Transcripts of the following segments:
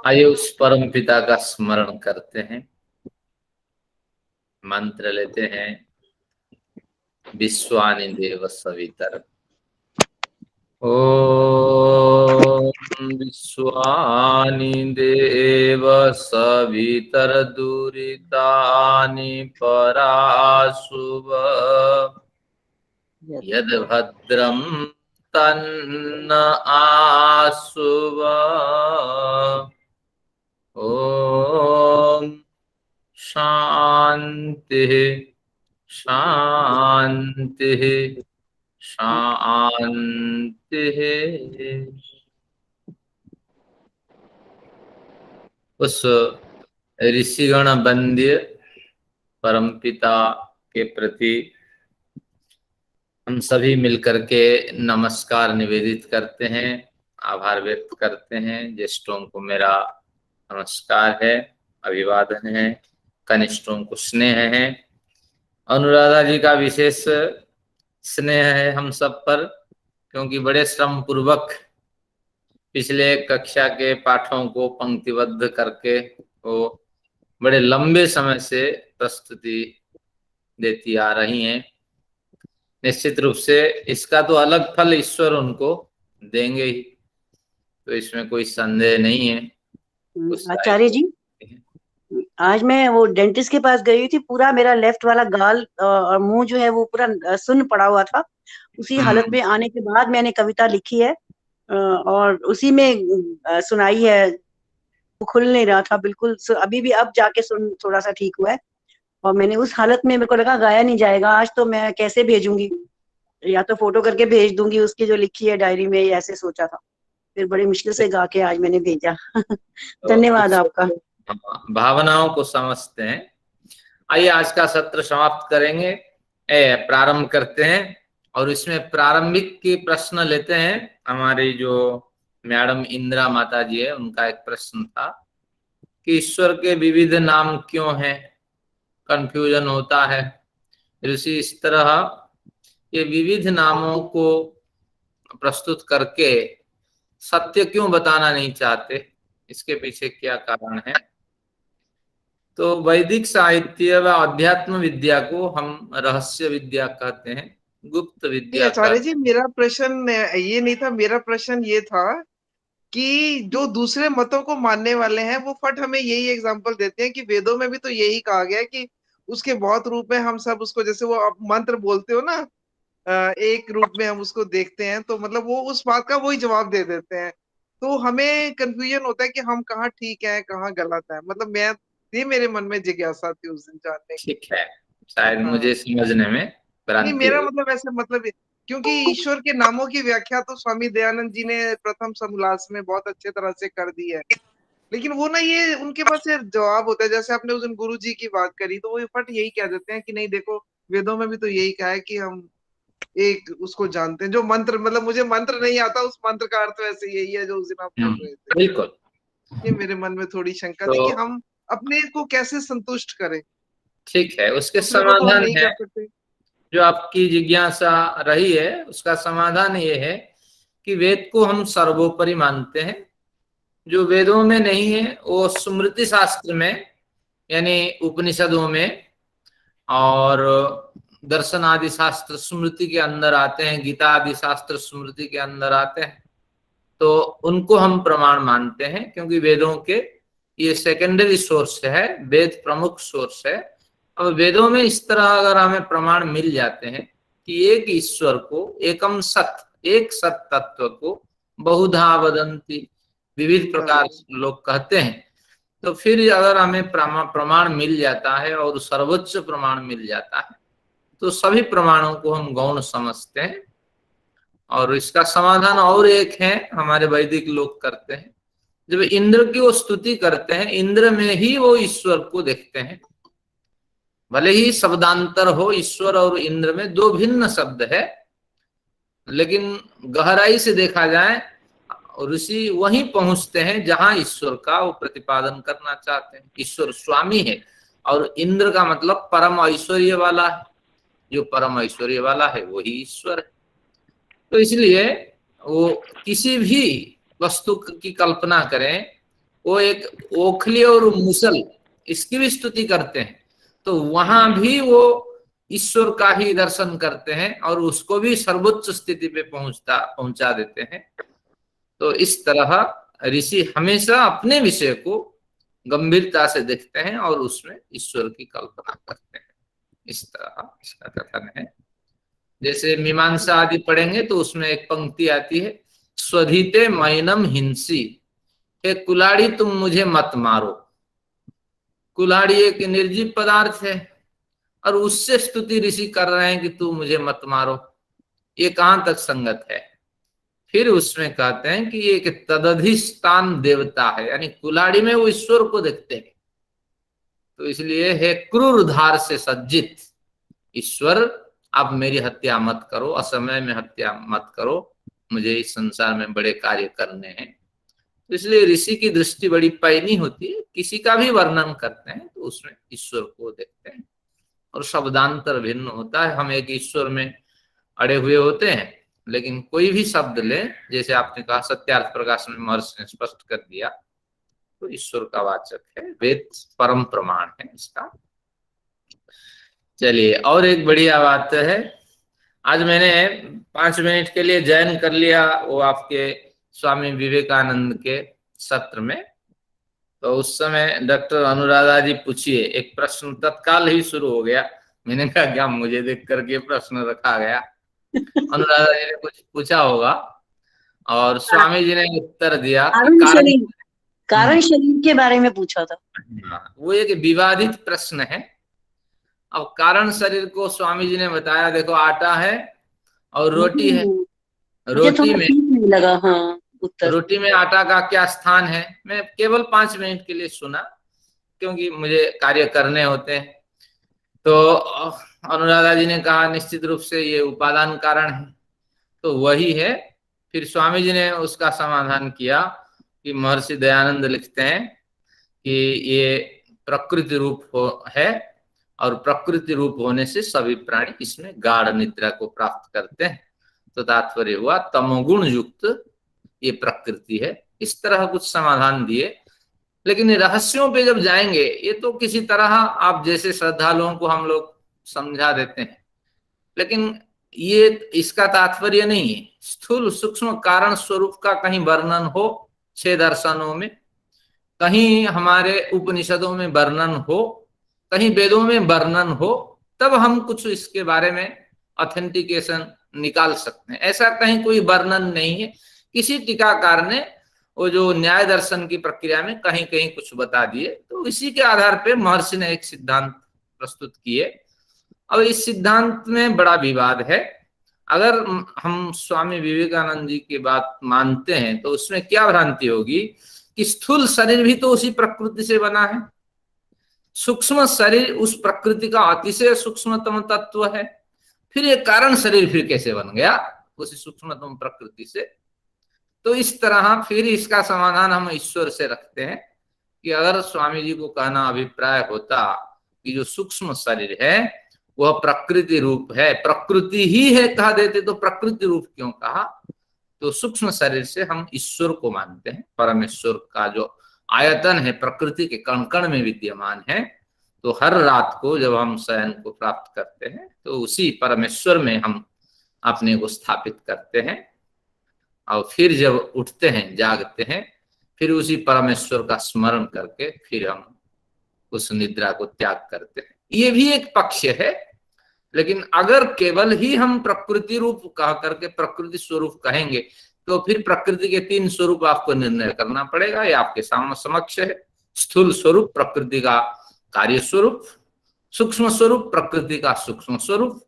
आइए उस परम पिता का स्मरण करते हैं, मंत्र लेते हैं। विश्वानि देव सवितर। ओम विश्वानि देव सवितर दुरितानि पराशुभ। यद भद्रम तन्न आशुभ। ओम शांति शांति शांति। उस ऋषिगण वंद्य परमपिता के प्रति हम सभी मिलकर के नमस्कार निवेदित करते हैं, आभार व्यक्त करते हैं। ज्येष्ठों को मेरा नमस्कार है, अभिवादन है। कनिष्ठों को स्नेह है। अनुराधा जी का विशेष स्नेह है हम सब पर, क्योंकि बड़े श्रम पूर्वक पिछले कक्षा के पाठों को पंक्तिबद्ध करके वो बड़े लंबे समय से प्रस्तुति देती आ रही हैं। निश्चित रूप से इसका तो अलग फल ईश्वर उनको देंगे ही, तो इसमें कोई संदेह नहीं है। आचार्य जी, आज मैं वो डेंटिस्ट के पास गई थी। पूरा मेरा लेफ्ट वाला गाल और मुंह जो है वो पूरा सुन्न पड़ा हुआ था। उसी हालत में आने के बाद मैंने कविता लिखी है और उसी में सुनाई है। वो खुल नहीं रहा था बिल्कुल। अभी भी अब जाके सुन थोड़ा सा ठीक हुआ है। और मैंने उस हालत में, मेरे को लगा गाया नहीं जाएगा आज, तो मैं कैसे भेजूंगी, या तो फोटो करके भेज दूंगी उसकी जो लिखी है डायरी में, ऐसे सोचा था। फिर बड़ी मुश्किल से गा के आज मैंने भेजा। धन्यवाद आपका। भावनाओं को समझते हैं। आइए आज का सत्र समाप्त करेंगे, प्रारंभ करते हैं। और इसमें प्रारंभिक के प्रश्न लेते हैं। हमारी जो मैडम इंदिरा माता जी है, उनका एक प्रश्न था कि ईश्वर के विविध नाम क्यों हैं, कंफ्यूजन होता है। ऋषि इस तरह ये विविध नामों को प्रस्तुत करके सत्य क्यों बताना नहीं चाहते, इसके पीछे क्या कारण है। तो वैदिक साहित्य व अध्यात्म विद्या को हम रहस्य विद्या कहते हैं, गुप्त नहीं विद्या आचार्य जी, मेरा प्रश्न ये नहीं था। मेरा प्रश्न ये था कि जो दूसरे मतों को मानने वाले हैं वो फट हमें यही एग्जांपल देते हैं कि वेदों में भी तो यही कहा गया है कि उसके बहुत रूप है, हम सब उसको, जैसे वो आप मंत्र बोलते हो ना, एक रूप में हम उसको देखते हैं, तो मतलब वो उस बात का वही जवाब दे देते हैं। तो हमें कंफ्यूजन होता है कि हम कहाँ ठीक है कहाँ गलत है। मतलब मैं, ये मेरे मन में जिज्ञासा थी उस दिन जानने की। ठीक है, शायद हाँ, मुझे समझने में नहीं भ्रांति मेरा हुई। मतलब ऐसे मतलब क्योंकि ईश्वर के नामों की व्याख्या तो स्वामी दयानंद जी ने प्रथम समोल्लास में बहुत अच्छे तरह से कर दी है। लेकिन वो ना, ये उनके पास ये जवाब होता है। जैसे आपने उस दिन गुरु जी की बात करी, तो वो फट यही कह देते हैं कि नहीं देखो, वेदों में भी तो यही कहा है कि हम एक उसको जानते हैं। जो मंत्र, मतलब मुझे मंत्र नहीं आता, उस मंत्र का अर्थ वैसे यही है जो उस दिन आप कर रहे थे। बिल्कुल। ये मेरे मन में थोड़ी शंका तो थी कि हम अपने को कैसे संतुष्ट करें। ठीक है, उसके दूसरे को तो हम समाधान नहीं है। कर सकते। जो आपकी जिज्ञासा रही है उसका समाधान ये है कि वेद को हम सर्वोपरि मानते हैं। जो वेदों में नहीं है वो स्मृति शास्त्र में, यानी उपनिषदों में और दर्शन आदि शास्त्र स्मृति के अंदर आते हैं, गीता आदि शास्त्र स्मृति के अंदर आते हैं। तो उनको हम प्रमाण मानते हैं, क्योंकि वेदों के ये सेकेंडरी सोर्स है, वेद प्रमुख सोर्स है। अब वेदों में इस तरह अगर हमें प्रमाण मिल जाते हैं कि एक ईश्वर को, एकम सत, एक सत तत्व को बहुधा वदंती, विविध प्रकार लोग कहते हैं, तो फिर अगर हमें प्रमाण मिल जाता है और सर्वोच्च प्रमाण मिल जाता है, तो सभी प्रमाणों को हम गौण समझते हैं। और इसका समाधान और एक है, हमारे वैदिक लोग करते हैं। जब इंद्र की वो स्तुति करते हैं, इंद्र में ही वो ईश्वर को देखते हैं। भले ही शब्दांतर हो, ईश्वर और इंद्र में दो भिन्न शब्द है, लेकिन गहराई से देखा जाए ऋषि वहीं पहुंचते हैं जहां ईश्वर का वो प्रतिपादन करना चाहते हैं। ईश्वर स्वामी है और इंद्र का मतलब परम ऐश्वर्य वाला है। जो परम ऐश्वर्य वाला है वही ईश्वर है। तो इसलिए वो किसी भी वस्तु की कल्पना करें वो एक ओखली और मुसल इसकी भी स्तुति करते हैं, तो वहां भी वो ईश्वर का ही दर्शन करते हैं और उसको भी सर्वोच्च स्थिति पे पहुंचा देते हैं। तो इस तरह ऋषि हमेशा अपने विषय को गंभीरता से देखते हैं और उसमें ईश्वर की कल्पना करते हैं। इस तरह इसका कथन है। जैसे मीमांसा आदि पढ़ेंगे तो उसमें एक पंक्ति आती है, स्वधीते मैनम हिंसी, हे कुलाड़ी तुम मुझे मत मारो। कुल्हाड़ी एक निर्जीव पदार्थ है और उससे स्तुति ऋषि कर रहे हैं कि तू मुझे मत मारो, ये कहां तक संगत है। फिर उसमें कहते हैं कि ये एक तदधिष्ठान देवता है, यानी कुल्हाड़ी में वो ईश्वर को देखते हैं। तो इसलिए है क्रूर धार से सज्जित ईश्वर, आप मेरी हत्या मत करो, असमय में हत्या मत करो, मुझे इस संसार में बड़े कार्य करने हैं। तो इसलिए ऋषि की दृष्टि बड़ी पैनी होती है, किसी का भी वर्णन करते हैं तो उसमें ईश्वर को देखते हैं और शब्दांतर भिन्न होता है। हम एक ईश्वर में अड़े हुए होते हैं, लेकिन कोई भी शब्द ले, जैसे आपने कहा सत्यार्थ प्रकाश में महर्षि ने स्पष्ट कर दिया, तो ईश्वर का वाचक है, वेद परम प्रमाण है इसका। चलिए, और एक बढ़िया बात है, आज मैंने 5 मिनट के लिए ज्वाइन कर लिया वो आपके स्वामी विवेकानंद के सत्र में। तो उस समय डॉक्टर अनुराधा जी पूछिए, एक प्रश्न तत्काल ही शुरू हो गया। मैंने कहा क्या मुझे देख करके प्रश्न रखा गया। अनुराधा जी ने कुछ पूछा होगा और स्वामी जी ने उत्तर दिया कि कारण शरीर के बारे में पूछा था। वो एक विवादित प्रश्न है। अब कारण शरीर को स्वामी जी ने बताया, देखो आटा है और रोटी है, रोटी में नहीं लगा, हाँ, उत्तर। रोटी में आटा का क्या स्थान है। मैं केवल 5 मिनट के लिए सुना क्योंकि मुझे कार्य करने होते हैं। तो अनुराधा जी ने कहा निश्चित रूप से ये उपादान कारण है, तो वही है। फिर स्वामी जी ने उसका समाधान किया कि महर्षि दयानंद लिखते हैं कि ये प्रकृति रूप है और प्रकृति रूप होने से सभी प्राणी इसमें गाढ़ निद्रा को प्राप्त करते हैं। तो तात्पर्य हुआ तमोगुण युक्त ये प्रकृति है। इस तरह कुछ समाधान दिए, लेकिन रहस्यों पे जब जाएंगे, ये तो किसी तरह आप जैसे श्रद्धालुओं को हम लोग समझा देते हैं, लेकिन ये इसका तात्पर्य नहीं है। स्थूल सूक्ष्म कारण स्वरूप का कहीं वर्णन हो 6 दर्शनों में, कहीं हमारे उपनिषदों में वर्णन हो, कहीं वेदों में वर्णन हो, तब हम कुछ इसके बारे में ऑथेंटिकेशन निकाल सकते हैं। ऐसा कहीं कोई वर्णन नहीं है। किसी टीकाकार ने वो जो न्याय दर्शन की प्रक्रिया में कहीं कहीं कुछ बता दिए, तो इसी के आधार पे महर्षि ने एक सिद्धांत प्रस्तुत किए। अब इस सिद्धांत में बड़ा विवाद है। अगर हम स्वामी विवेकानंद जी की बात मानते हैं तो उसमें क्या भ्रांति होगी कि स्थूल शरीर भी तो उसी प्रकृति से बना है, सूक्ष्म शरीर उस प्रकृति का अतिशय सूक्ष्मतम तत्व है, फिर ये कारण शरीर फिर कैसे बन गया उसी सूक्ष्मतम प्रकृति से। तो इस तरह फिर इसका समाधान हम ईश्वर से रखते हैं कि अगर स्वामी जी को कहना अभिप्राय होता कि जो सूक्ष्म शरीर है वह प्रकृति रूप है, प्रकृति ही है कह देते तो प्रकृति रूप क्यों कहा। तो सूक्ष्म शरीर से हम ईश्वर को मानते हैं, परमेश्वर का जो आयतन है प्रकृति के कण कण में विद्यमान है। तो हर रात को जब हम शयन को प्राप्त करते हैं तो उसी परमेश्वर में हम अपने को स्थापित करते हैं और फिर जब उठते हैं जागते हैं फिर उसी परमेश्वर का स्मरण करके फिर हम उस निद्रा को त्याग करते हैं। ये भी एक पक्ष है। लेकिन अगर केवल ही हम प्रकृति रूप कह करके प्रकृति स्वरूप कहेंगे तो फिर प्रकृति के 3 स्वरूप आपको निर्णय करना पड़ेगा। ये आपके सामने समक्ष है। स्थूल स्वरूप प्रकृति का कार्य स्वरूप, सूक्ष्म स्वरूप प्रकृति का सूक्ष्म स्वरूप,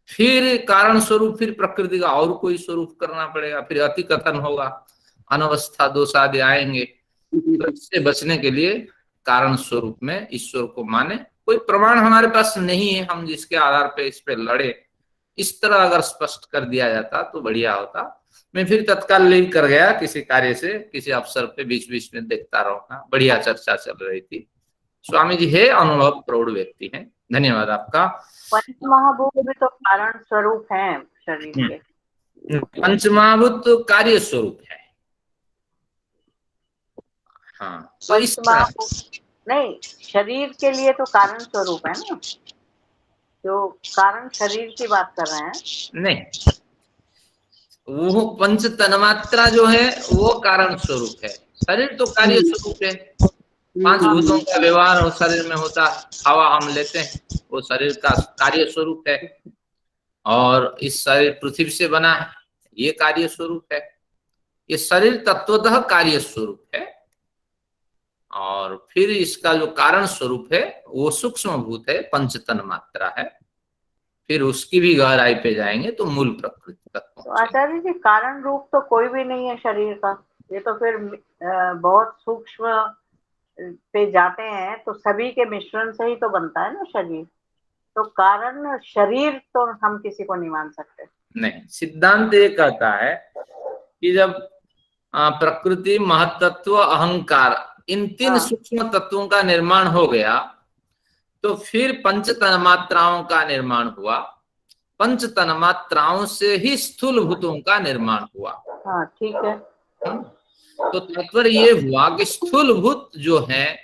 फिर कारण स्वरूप फिर प्रकृति का और कोई स्वरूप करना पड़ेगा। फिर अति कथन होगा, अनवस्था दोष आदि आएंगे। तो इससे बचने के लिए कारण स्वरूप में ईश्वर को माने। कोई प्रमाण हमारे पास नहीं है हम जिसके आधार पे इस पे लड़े। इस तरह अगर स्पष्ट कर दिया जाता तो बढ़िया होता। मैं फिर तत्काल लीव कर गया किसी कार्य से, किसी अवसर पे बीच बीच में देखता रहूंगा। बढ़िया चर्चा चल रही थी। स्वामी जी है अनुभव प्रौढ़ व्यक्ति हैं। धन्यवाद आपका। पंचमहाभूत भी तो कारण स्वरूप है शरीर के। पंचमहाभूत कार्य स्वरूप है। हाँ, तो इस तरह पंचमहाभूत नहीं, शरीर के लिए तो कारण स्वरूप है ना, जो कारण शरीर की बात कर रहे हैं। नहीं, वो पंच तन्मात्रा जो है वो कारण स्वरूप है, शरीर तो कार्य स्वरूप है। पांच भूतों का व्यवहार हो शरीर में होता है, हवा हम लेते हैं वो शरीर का कार्य स्वरूप है, और इस शरीर पृथ्वी से बना है ये कार्य स्वरूप है। ये शरीर तत्वतः कार्य स्वरूप है, और फिर इसका जो कारण स्वरूप है वो सूक्ष्म भूत है, पंच तन्मात्रा है। फिर उसकी भी गहराई पे जाएंगे तो मूल प्रकृति तक तो पहुंचेंगे। आचार्य जी, कारण रूप तो कोई भी नहीं है शरीर का, ये तो फिर बहुत सूक्ष्म पे जाते हैं, तो सभी के मिश्रण से ही तो बनता है ना शरीर, तो कारण शरीर तो हम किसी को नहीं मान सकते। नहीं, सिद्धांत ये कहता है कि जब प्रकृति, महत्तत्व, अहंकार, इन तीन सूक्ष्म तत्वों का निर्माण हो गया तो फिर पंच तन्मात्राओं का निर्माण हुआ, पंच तन्मात्राओं से ही स्थूल भूतों का निर्माण हुआ। हाँ, ठीक है। तो तात्पर्य ये हुआ कि स्थूल भूत जो है,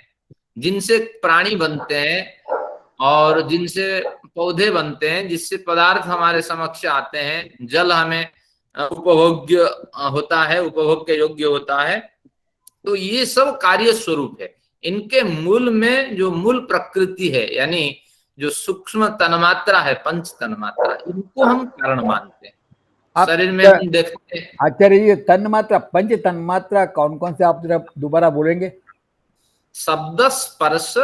जिनसे प्राणी बनते हैं और जिनसे पौधे बनते हैं, जिससे पदार्थ हमारे समक्ष आते हैं, जल हमें उपभोग्य होता है, उपभोग के योग्य होता है, तो ये सब कार्य स्वरूप है। इनके मूल में जो मूल प्रकृति है, यानी जो सूक्ष्म तन्मात्रा है, पंच तन्मात्रा, इनको हम कारण मानते हैं। शरीर में हम देखते हैं। आचार्य जी, तन्मात्रा, पंच तन्मात्रा कौन कौन से, आप जरा दोबारा बोलेंगे? शब्द, स्पर्श,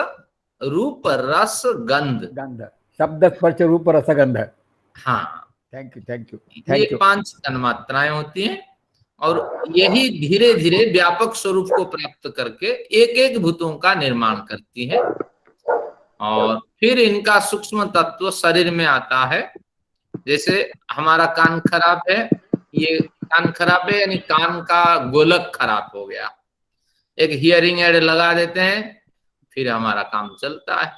रूप, रस, गंध। गंध, शब्द, स्पर्श, रूप, रस, गंध। हाँ, थैंक यू, थैंक यू, ये थैंक यू। 5 तन्मात्राएं होती हैं, और यही धीरे धीरे व्यापक स्वरूप को प्राप्त करके एक एक भूतों का निर्माण करती है, और फिर इनका सूक्ष्म तत्व शरीर में आता है। जैसे हमारा कान खराब है, ये कान खराब है यानी कान का गोलक खराब हो गया, एक हियरिंग एड लगा देते हैं, फिर हमारा काम चलता है।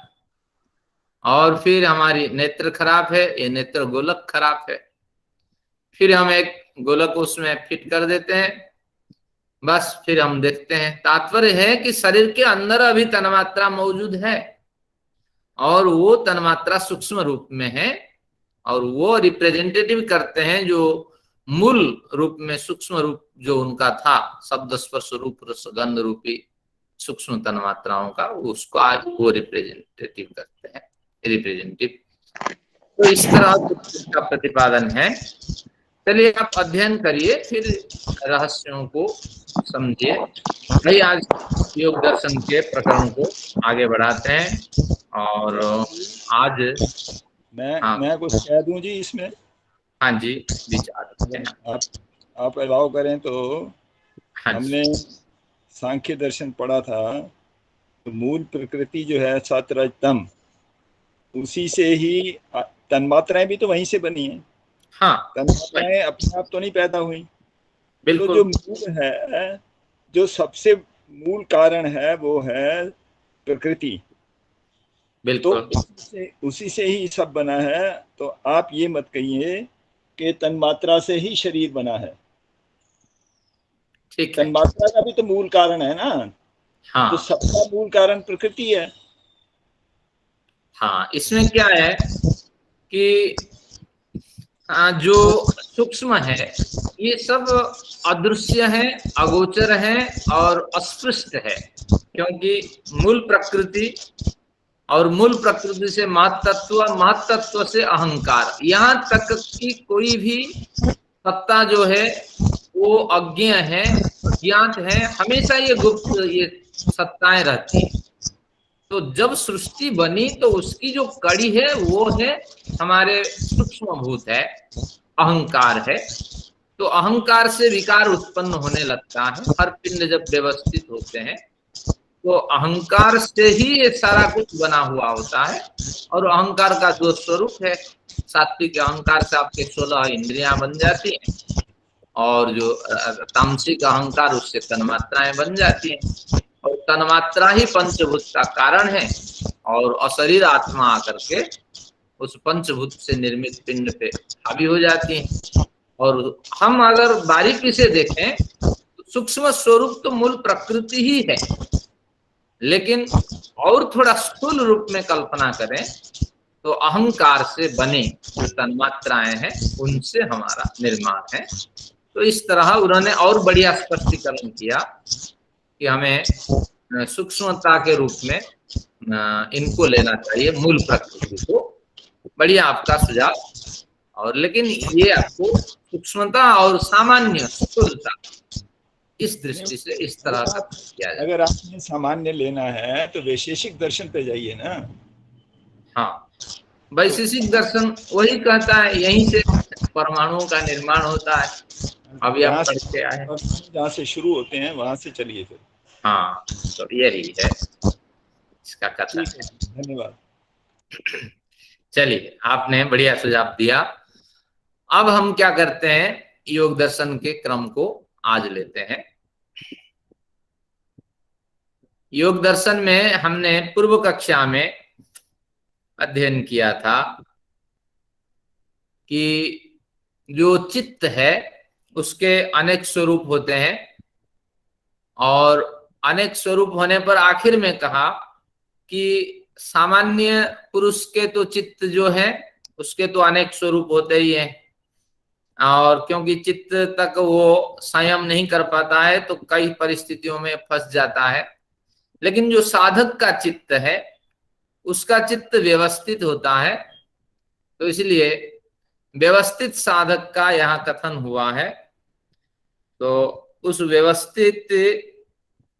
और फिर हमारी नेत्र खराब है, ये नेत्र गोलक खराब है, फिर हम एक गोलक उसमें फिट कर देते हैं, बस फिर हम देखते हैं। तात्पर्य है कि शरीर के अंदर अभी तन्मात्रा मौजूद है, और वो तन्मात्रा सूक्ष्म रूप में है, और वो रिप्रेजेंटेटिव करते हैं जो मूल रूप में सूक्ष्म रूप जो उनका था, शब्द, स्पर्श, रूप, रस, गंध रूपी सूक्ष्म तन्मात्राओं का, उसको आज वो रिप्रेजेंटेटिव करते हैं, रिप्रेजेंटेटिव। तो इस तरह का प्रतिपादन है। चलिए आप अध्ययन करिए, फिर रहस्यों को समझिए। भाई आज योग दर्शन के प्रकरण को आगे बढ़ाते हैं, और आज मैं कुछ कह दूं जी इसमें? हाँ जी, विचार आप अलाउ करें तो। हाँ, हमने सांख्य दर्शन पढ़ा था, तो मूल प्रकृति जो है सत रज तम, उसी से ही तन्मात्राएं भी तो वहीं से बनी हैं। हाँ, तन्मात्राएं अपने आप तो नहीं पैदा हुई। बिल्कुल। तो जो मूल है, जो सबसे मूल कारण है, वो है प्रकृति। बिल्कुल। तो उसी से ही सब बना है। तो आप ये मत कहिए कि तन्मात्रा से ही शरीर बना है। ठीक है। तन्मात्रा का भी तो मूल कारण है ना। हाँ, तो सबका मूल कारण प्रकृति है। हाँ, इसमें क्या है कि जो सूक्ष्म है ये सब अदृश्य है, अगोचर है और अस्पृष्ट है, क्योंकि मूल प्रकृति और मूल प्रकृति से महत्तत्व, महत्तत्व से अहंकार, यहाँ तक कि कोई भी सत्ता जो है वो अज्ञेय है, अज्ञात है, हमेशा ये गुप्त ये सत्ताएं रहती हैं। तो जब सृष्टि बनी तो उसकी जो कड़ी है वो है हमारे सूक्ष्म भूत है, अहंकार है। तो अहंकार से विकार उत्पन्न होने लगता है। हर पिंड जब व्यवस्थित होते हैं तो अहंकार से ही ये सारा कुछ बना हुआ होता है, और अहंकार का जो स्वरूप है, सात्विक अहंकार से आपके 16 इंद्रियां बन जाती हैं, और जो तामसिक अहंकार उससे तन्मात्राएं बन जाती हैं, और तन्मात्रा ही पंचभूत का कारण है, और अशरीर आत्मा आकर के उस पंचभूत से निर्मित पिंड पे हावी हो जाती हैं। और हम अगर बारीकी से देखें तो सूक्ष्म स्वरूप तो मूल प्रकृति ही है, लेकिन और थोड़ा स्थूल रूप में कल्पना करें तो अहंकार से बने जो तन्मात्राएं हैं उनसे हमारा निर्माण है। तो इस तरह उन्होंने और बढ़िया स्पष्टीकरण किया कि हमें सूक्ष्मता के रूप में इनको लेना चाहिए, मूल प्रकृति को। बढ़िया आपका सुझाव। और लेकिन ये आपको सूक्ष्मता और सामान्य स्थूलता इस दृष्टि से इस तरह का किया जाए। अगर आपने सामान्य लेना है तो वैशेषिक दर्शन पे जाइए ना। हाँ, वैशेषिक दर्शन वही कहता है यहीं से परमाणुओं का निर्माण होता है। अभी आप पढ़ते आए, जहाँ से शुरू होते हैं वहां से चलिए फिर। हाँ, तो यही है इसका कथन। धन्यवाद। चलिए, आपने बढ़िया सुझाव दिया। अब हम क्या करते हैं, योग दर्शन के क्रम को आज लेते हैं। योग दर्शन में हमने पूर्व कक्षा में अध्ययन किया था कि जो चित्त है उसके अनेक स्वरूप होते हैं, और अनेक स्वरूप होने पर आखिर में कहा कि सामान्य पुरुष के तो चित्त जो है उसके तो अनेक स्वरूप होते ही हैं, और क्योंकि चित्त तक वो संयम नहीं कर पाता है तो कई परिस्थितियों में फंस जाता है। लेकिन जो साधक का चित्त है उसका चित्त व्यवस्थित होता है, तो इसलिए व्यवस्थित साधक का यहाँ कथन हुआ है। तो उस व्यवस्थित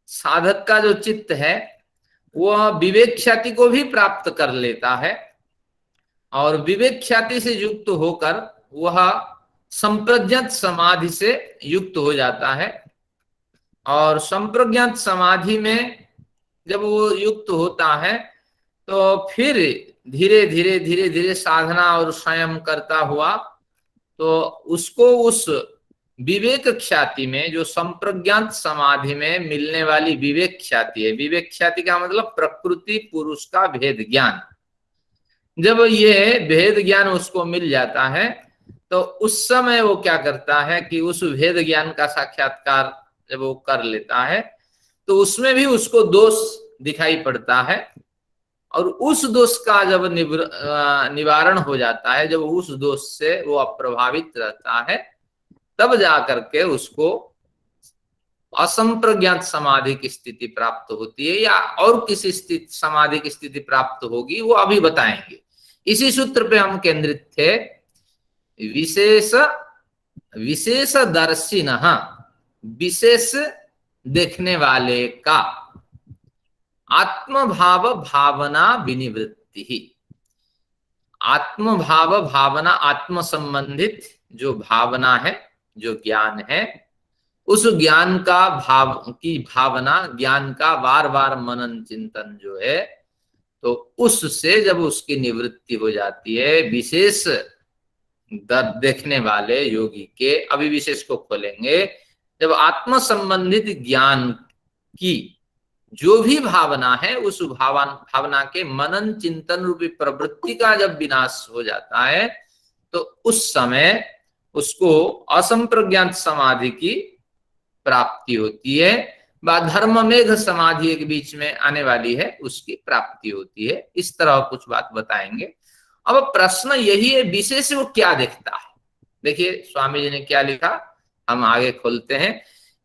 साधक का जो चित्त है वह विवेक ख्याति को भी प्राप्त कर लेता है, और विवेक ख्याति से युक्त होकर वह संप्रज्ञात समाधि से युक्त हो जाता है। और संप्रज्ञात समाधि में जब वो युक्त होता है तो फिर धीरे धीरे धीरे धीरे साधना और संयम करता हुआ तो उसको उस विवेक ख्याति में, जो संप्रज्ञात समाधि में मिलने वाली विवेक ख्याति है, विवेक ख्याति का मतलब प्रकृति पुरुष का भेद ज्ञान, जब ये भेद ज्ञान उसको मिल जाता है तो उस समय वो क्या करता है कि उस भेद ज्ञान का साक्षात्कार जब वो कर लेता है तो उसमें भी उसको दोष दिखाई पड़ता है, और उस दोष का जब निवारण हो जाता है, जब उस दोष से वो अप्रभावित रहता है, तब जाकर के उसको असंप्रज्ञात समाधि की स्थिति प्राप्त होती है, या और किसी स्थिति समाधि की स्थिति प्राप्त होगी वो अभी बताएंगे। इसी सूत्र पे हम केंद्रित थे। विशेष दर्शिनः, विशेष देखने वाले का आत्मभाव भावना विनिवृत्ति ही। आत्मभाव भावना, आत्म संबंधित जो भावना है, जो ज्ञान है, उस ज्ञान का भावना, ज्ञान का बार बार मनन चिंतन जो है, तो उससे जब उसकी निवृत्ति हो जाती है, विशेष देखने वाले योगी के, अभी विशेष को खोलेंगे, जब आत्म संबंधित ज्ञान की जो भी भावना है उस भावना के मनन चिंतन रूपी प्रवृत्ति का जब विनाश हो जाता है तो उस समय उसको असंप्रज्ञात समाधि की प्राप्ति होती है, धर्म मेघ समाधि के बीच में आने वाली है, उसकी प्राप्ति होती है। इस तरह कुछ बात बताएंगे। अब प्रश्न यही है, विशेष वो क्या देखता है। देखिए स्वामी जी ने क्या लिखा, हम आगे खोलते हैं।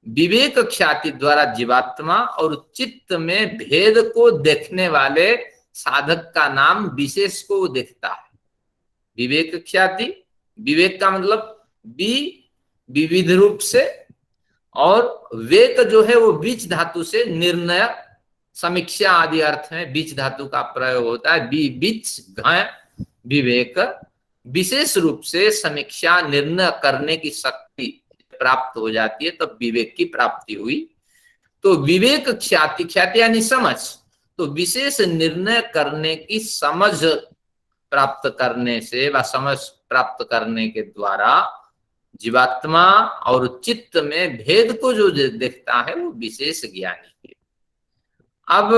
विवेक ख्याति द्वारा जीवात्मा और चित्त में भेद को देखने वाले साधक का नाम विशेष को देखता है। विवेक ख्याति, विवेक का मतलब विविध रूप से, और वेक जो है वो बीच धातु से निर्णय, समीक्षा आदि अर्थ में बीच धातु का प्रयोग होता है। बीच विवेक, विशेष रूप से समीक्षा निर्णय करने की शक्ति प्राप्त हो जाती है, तब विवेक की प्राप्ति हुई। तो विवेक ख्याति, ख्याति यानी समझ, तो विशेष निर्णय करने की समझ प्राप्त करने से व समझ प्राप्त करने के द्वारा जीवात्मा और चित्त में भेद को जो देखता है वो विशेष ज्ञानी है। अब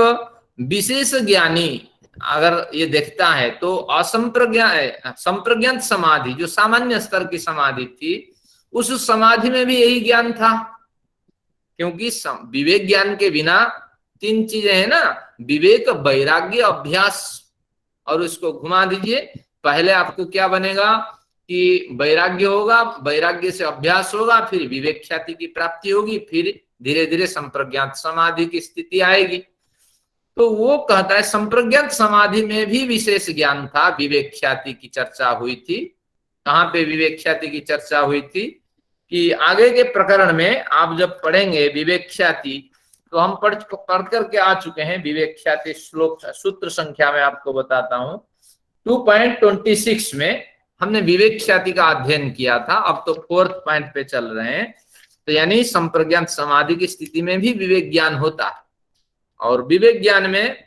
विशेष ज्ञानी अगर ये देखता है तो संप्रज्ञात समाधि, जो सामान्य स्तर की समाधि थी, उस समाधि में भी यही ज्ञान था। क्योंकि विवेक ज्ञान के बिना 3 चीजें हैं ना, विवेक, वैराग्य, अभ्यास। और उसको घुमा दीजिए, पहले आपको क्या बनेगा कि वैराग्य होगा, वैराग्य से अभ्यास होगा, फिर विवेक ख्याति की प्राप्ति होगी, फिर धीरे धीरे संप्रज्ञात समाधि की स्थिति आएगी। तो वो कहता है संप्रज्ञात समाधि में भी विशेष ज्ञान था, विवेक ख्याति की चर्चा हुई थी। कहाँ पे विवेक ख्याति की चर्चा हुई थी कि आगे के प्रकरण में आप जब पढ़ेंगे विवेक ख्याति, तो हम पढ़ करके आ चुके हैं विवेक ख्याति श्लोक, सूत्र संख्या में आपको बताता हूं 2.26 में हमने विवेक ख्याति का अध्ययन किया था। अब तो 4th पॉइंट पे चल रहे हैं। तो यानी संप्रज्ञात समाधि की स्थिति में भी विवेक ज्ञान होता है, और विवेक ज्ञान में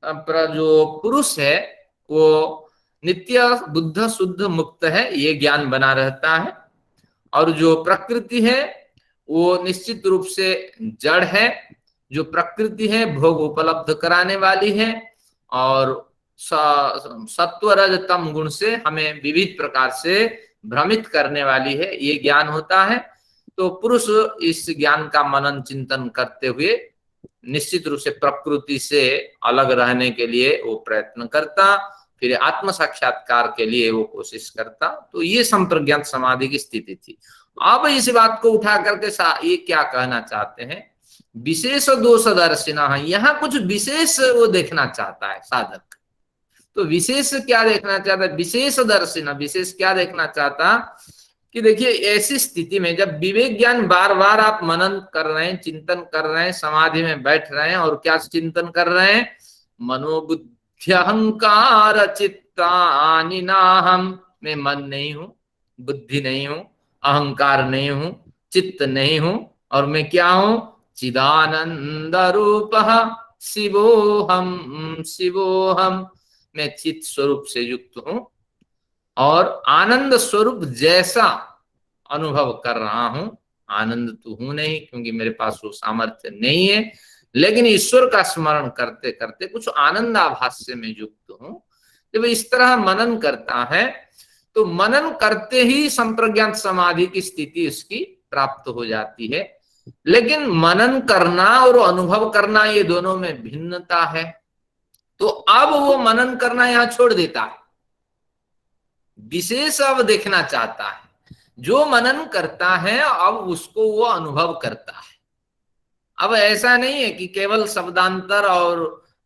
जो पुरुष है वो नित्य बुद्ध शुद्ध मुक्त है, ये ज्ञान बना रहता है। और जो प्रकृति है वो निश्चित रूप से जड़ है। जो प्रकृति है भोग उपलब्ध कराने वाली है, और सत्व रज तम गुण से हमें विविध प्रकार से भ्रमित करने वाली है, ये ज्ञान होता है। तो पुरुष इस ज्ञान का मनन चिंतन करते हुए निश्चित रूप से प्रकृति से अलग रहने के लिए वो प्रयत्न करता, फिर आत्म साक्षात्कार के लिए वो कोशिश करता। तो ये संप्रज्ञात समाधि की स्थिति थी। अब इस बात को उठा करके ये क्या कहना चाहते हैं, विशेष दोष दर्शिना, यहाँ कुछ विशेष वो देखना चाहता है साधक। तो विशेष क्या देखना चाहता है, विशेष दर्शिना, विशेष क्या देखना चाहता कि देखिए ऐसी स्थिति में जब विवेक ज्ञान बार बार आप मनन कर रहे हैं, चिंतन कर रहे हैं, समाधि में बैठ रहे हैं, और क्या चिंतन कर रहे हैं, मनोबुद्धि अहंकार चित्तानि नाहम, मैं मन नहीं हूं, बुद्धि नहीं हूं, अहंकार नहीं हूं, चित्त नहीं हूं, और मैं क्या हूं, चिदानंद रूपः शिवोहम शिवोहम, मैं चित्त स्वरूप से युक्त हूं और आनंद स्वरूप जैसा अनुभव कर रहा हूं। आनंद तो हूं नहीं, क्योंकि मेरे पास वो सामर्थ्य नहीं है, लेकिन ईश्वर का स्मरण करते करते कुछ आनंद आभास से मैं युक्त हूं। जब इस तरह मनन करता है तो मनन करते ही संप्रज्ञात समाधि की स्थिति उसकी प्राप्त हो जाती है। लेकिन मनन करना और अनुभव करना, ये दोनों में भिन्नता है। तो अब वो मनन करना यहां छोड़ देता है, विशेष अब देखना चाहता है। जो मनन करता है अब उसको वो अनुभव करता है। अब ऐसा नहीं है कि केवल शब्दांतर और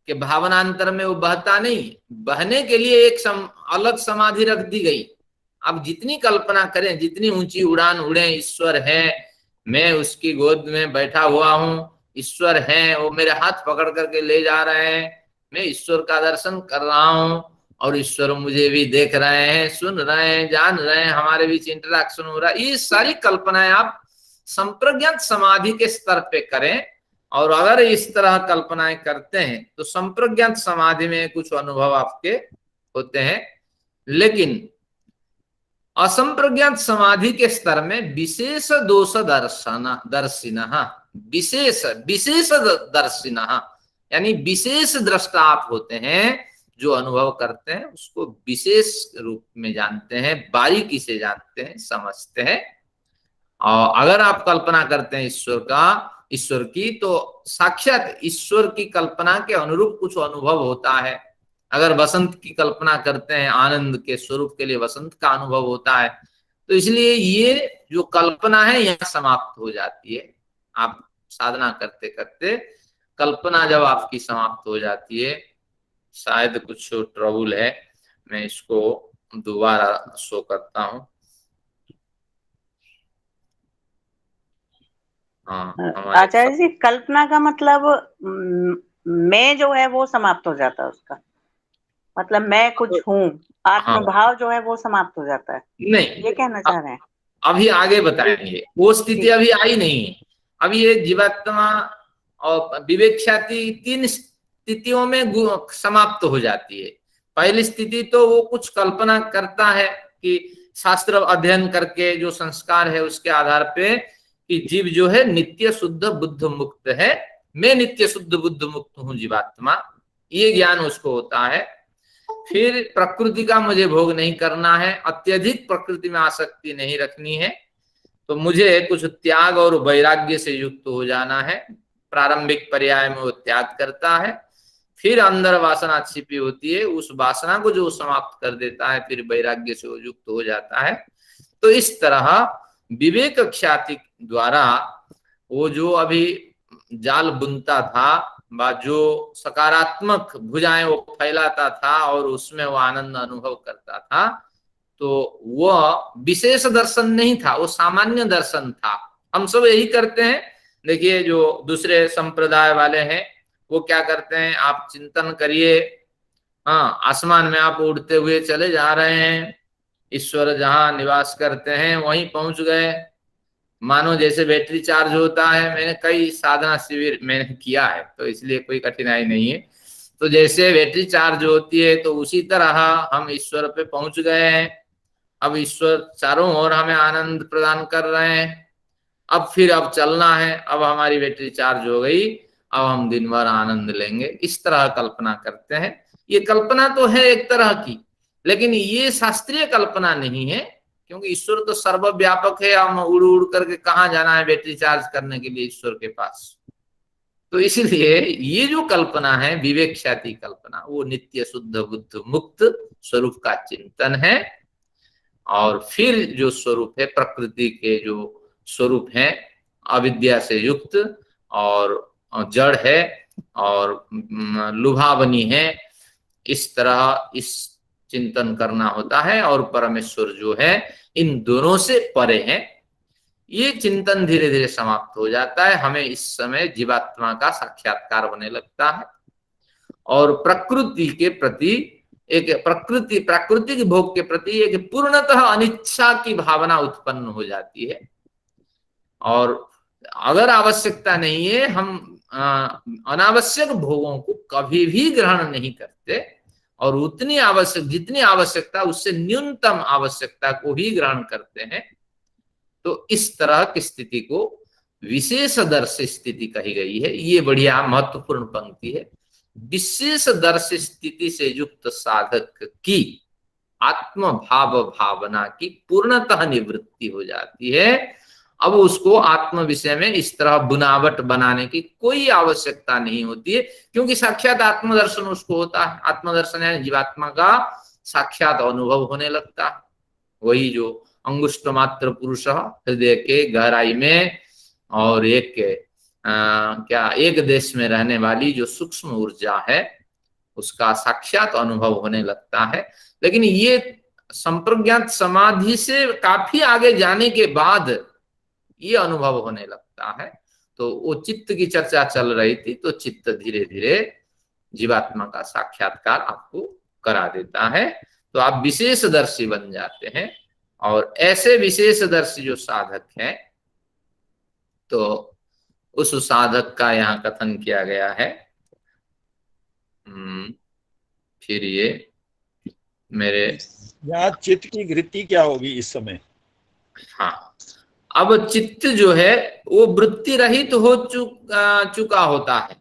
के भावनांतर में वो बहता नहीं, बहने के लिए एक अलग समाधि रख दी गई। अब जितनी कल्पना करें, जितनी ऊंची उड़ान उड़े, ईश्वर है, मैं उसकी गोद में बैठा हुआ हूं, ईश्वर है, वो मेरे हाथ पकड़ करके ले जा रहे हैं, मैं ईश्वर का दर्शन कर रहा हूं, और ईश्वर मुझे भी देख रहे हैं, सुन रहे हैं, जान रहे हैं, हमारे बीच इंटरेक्शन हो रहा है। ये सारी कल्पनाएं आप संप्रज्ञात समाधि के स्तर पे करें, और अगर इस तरह कल्पनाएं करते हैं तो संप्रज्ञात समाधि में कुछ अनुभव आपके होते हैं। लेकिन असंप्रज्ञात समाधि के स्तर में विशेष दोष दर्शिनः, विशेष दर्शिनः यानी विशेष दृष्टा आप होते हैं, जो अनुभव करते हैं उसको विशेष रूप में जानते हैं, बारीकी से जानते हैं, समझते हैं। और अगर आप कल्पना करते हैं ईश्वर की, तो साक्षात ईश्वर की कल्पना के अनुरूप कुछ अनुभव होता है। अगर वसंत की कल्पना करते हैं, आनंद के स्वरूप के लिए वसंत का अनुभव होता है। तो इसलिए ये जो कल्पना है यहाँ समाप्त हो जाती है। आप साधना करते करते कल्पना जब आपकी समाप्त हो जाती है, शायद कुछ ट्रबल है, मैं इसको दोबारा शो करता हूँ। आचार्य जी, कल्पना का मतलब मैं जो है वो समाप्त हो जाता है, उसका मतलब मैं कुछ हूँ, आत्मभाव जो है वो समाप्त हो जाता है, नहीं ये कहना चाह रहे हैं? अभी आगे बताएंगे, वो स्थिति अभी आई नहीं है। अभी ये जीवात्मा और विवेक ख्याति 3 स्थितियों में समाप्त हो जाती है। पहली स्थिति तो वो कुछ कल्पना करता है कि शास्त्र अध्ययन करके जो संस्कार है उसके आधार पे कि जीव जो है नित्य शुद्ध बुद्ध मुक्त है, मैं नित्य शुद्ध बुद्ध मुक्त हूँ जीवात्मा, ये ज्ञान उसको होता है। फिर प्रकृति का मुझे भोग नहीं करना है, अत्यधिक प्रकृति में आसक्ति नहीं रखनी है। तो मुझे कुछ त्याग और वैराग्य से युक्त हो जाना है। प्रारंभिक पर्याय में वो त्याग करता है, फिर अंदर वासना छिपी होती है, उस वासना को जो समाप्त कर देता है, फिर वैराग्य से वो युक्त हो जाता है। तो इस तरह विवेक ख्याति द्वारा वो जो अभी जाल बुनता था, जो सकारात्मक भुजाएं वो फैलाता था और उसमें वो आनंद अनुभव करता था, तो वह विशेष दर्शन नहीं था, वो सामान्य दर्शन था। हम सब यही करते हैं। देखिए जो दूसरे संप्रदाय वाले हैं वो क्या करते हैं, आप चिंतन करिए, हाँ आसमान में आप उड़ते हुए चले जा रहे हैं, ईश्वर जहां निवास करते हैं वहीं पहुंच गए, मानो जैसे बैटरी चार्ज होता है। मैंने कई साधना शिविर मैंने किया है, तो इसलिए कोई कठिनाई नहीं है। तो जैसे बैटरी चार्ज होती है, तो उसी तरह हम ईश्वर पे पहुंच गए हैं। अब ईश्वर चारों ओर हमें आनंद प्रदान कर रहे हैं। अब चलना है, अब हमारी बैटरी चार्ज हो गई, अब हम दिन भर आनंद लेंगे, इस तरह कल्पना करते हैं। ये कल्पना तो है एक तरह की, लेकिन ये शास्त्रीय कल्पना नहीं है, क्योंकि ईश्वर तो सर्वव्यापक है। हम उड़ उड़ करके कहाँ जाना है बैटरी चार्ज करने के लिए ईश्वर के पास। तो इसलिए ये जो कल्पना है विवेक ख्याति कल्पना, वो नित्य शुद्ध बुद्ध मुक्त स्वरूप का चिंतन है। और फिर जो स्वरूप है प्रकृति के जो स्वरूप है, अविद्या से युक्त और जड़ है और लुभावनी है, इस तरह इस चिंतन करना होता है। और परमेश्वर जो है इन दोनों से परे है। ये चिंतन धीरे धीरे समाप्त हो जाता है। हमें इस समय जीवात्मा का साक्षात्कार होने लगता है और प्रकृति के प्रति एक प्राकृतिक भोग के प्रति एक पूर्णतः अनिच्छा की भावना उत्पन्न हो जाती है। और अगर आवश्यकता नहीं है, हम अनावश्यक भोगों को कभी भी ग्रहण नहीं करते और जितनी आवश्यकता उससे न्यूनतम आवश्यकता को ही ग्रहण करते हैं। तो इस तरह की स्थिति को विशेष दर्श स्थिति कही गई है। ये बढ़िया महत्वपूर्ण पंक्ति है। विशेष दर्श स्थिति से युक्त साधक की आत्म भाव भावना की पूर्णतः निवृत्ति हो जाती है। अब उसको आत्म विषय में इस तरह बुनावट बनाने की कोई आवश्यकता नहीं होती है, क्योंकि साक्षात आत्मदर्शन उसको होता है। आत्मदर्शन यानी जीवात्मा का साक्षात अनुभव होने लगता है। वही जो अंगुष्ठ मात्र पुरुष हृदय के गहराई में और एक देश में रहने वाली जो सूक्ष्म ऊर्जा है, उसका साक्षात अनुभव होने लगता है। लेकिन ये संप्रज्ञात समाधि से काफी आगे जाने के बाद ये अनुभव होने लगता है। तो वो चित्त की चर्चा चल रही थी, तो चित्त धीरे धीरे जीवात्मा का साक्षात्कार आपको करा देता है। तो आप विशेषदर्शी बन जाते हैं। और ऐसे विशेषदर्शी जो साधक हैं, तो उस साधक का यहाँ कथन किया गया है। फिर ये मेरे यहाँ चित्त की वृत्ति क्या होगी इस समय? हाँ, अब चित्त जो है वो वृत्ति रहित हो चुका होता है।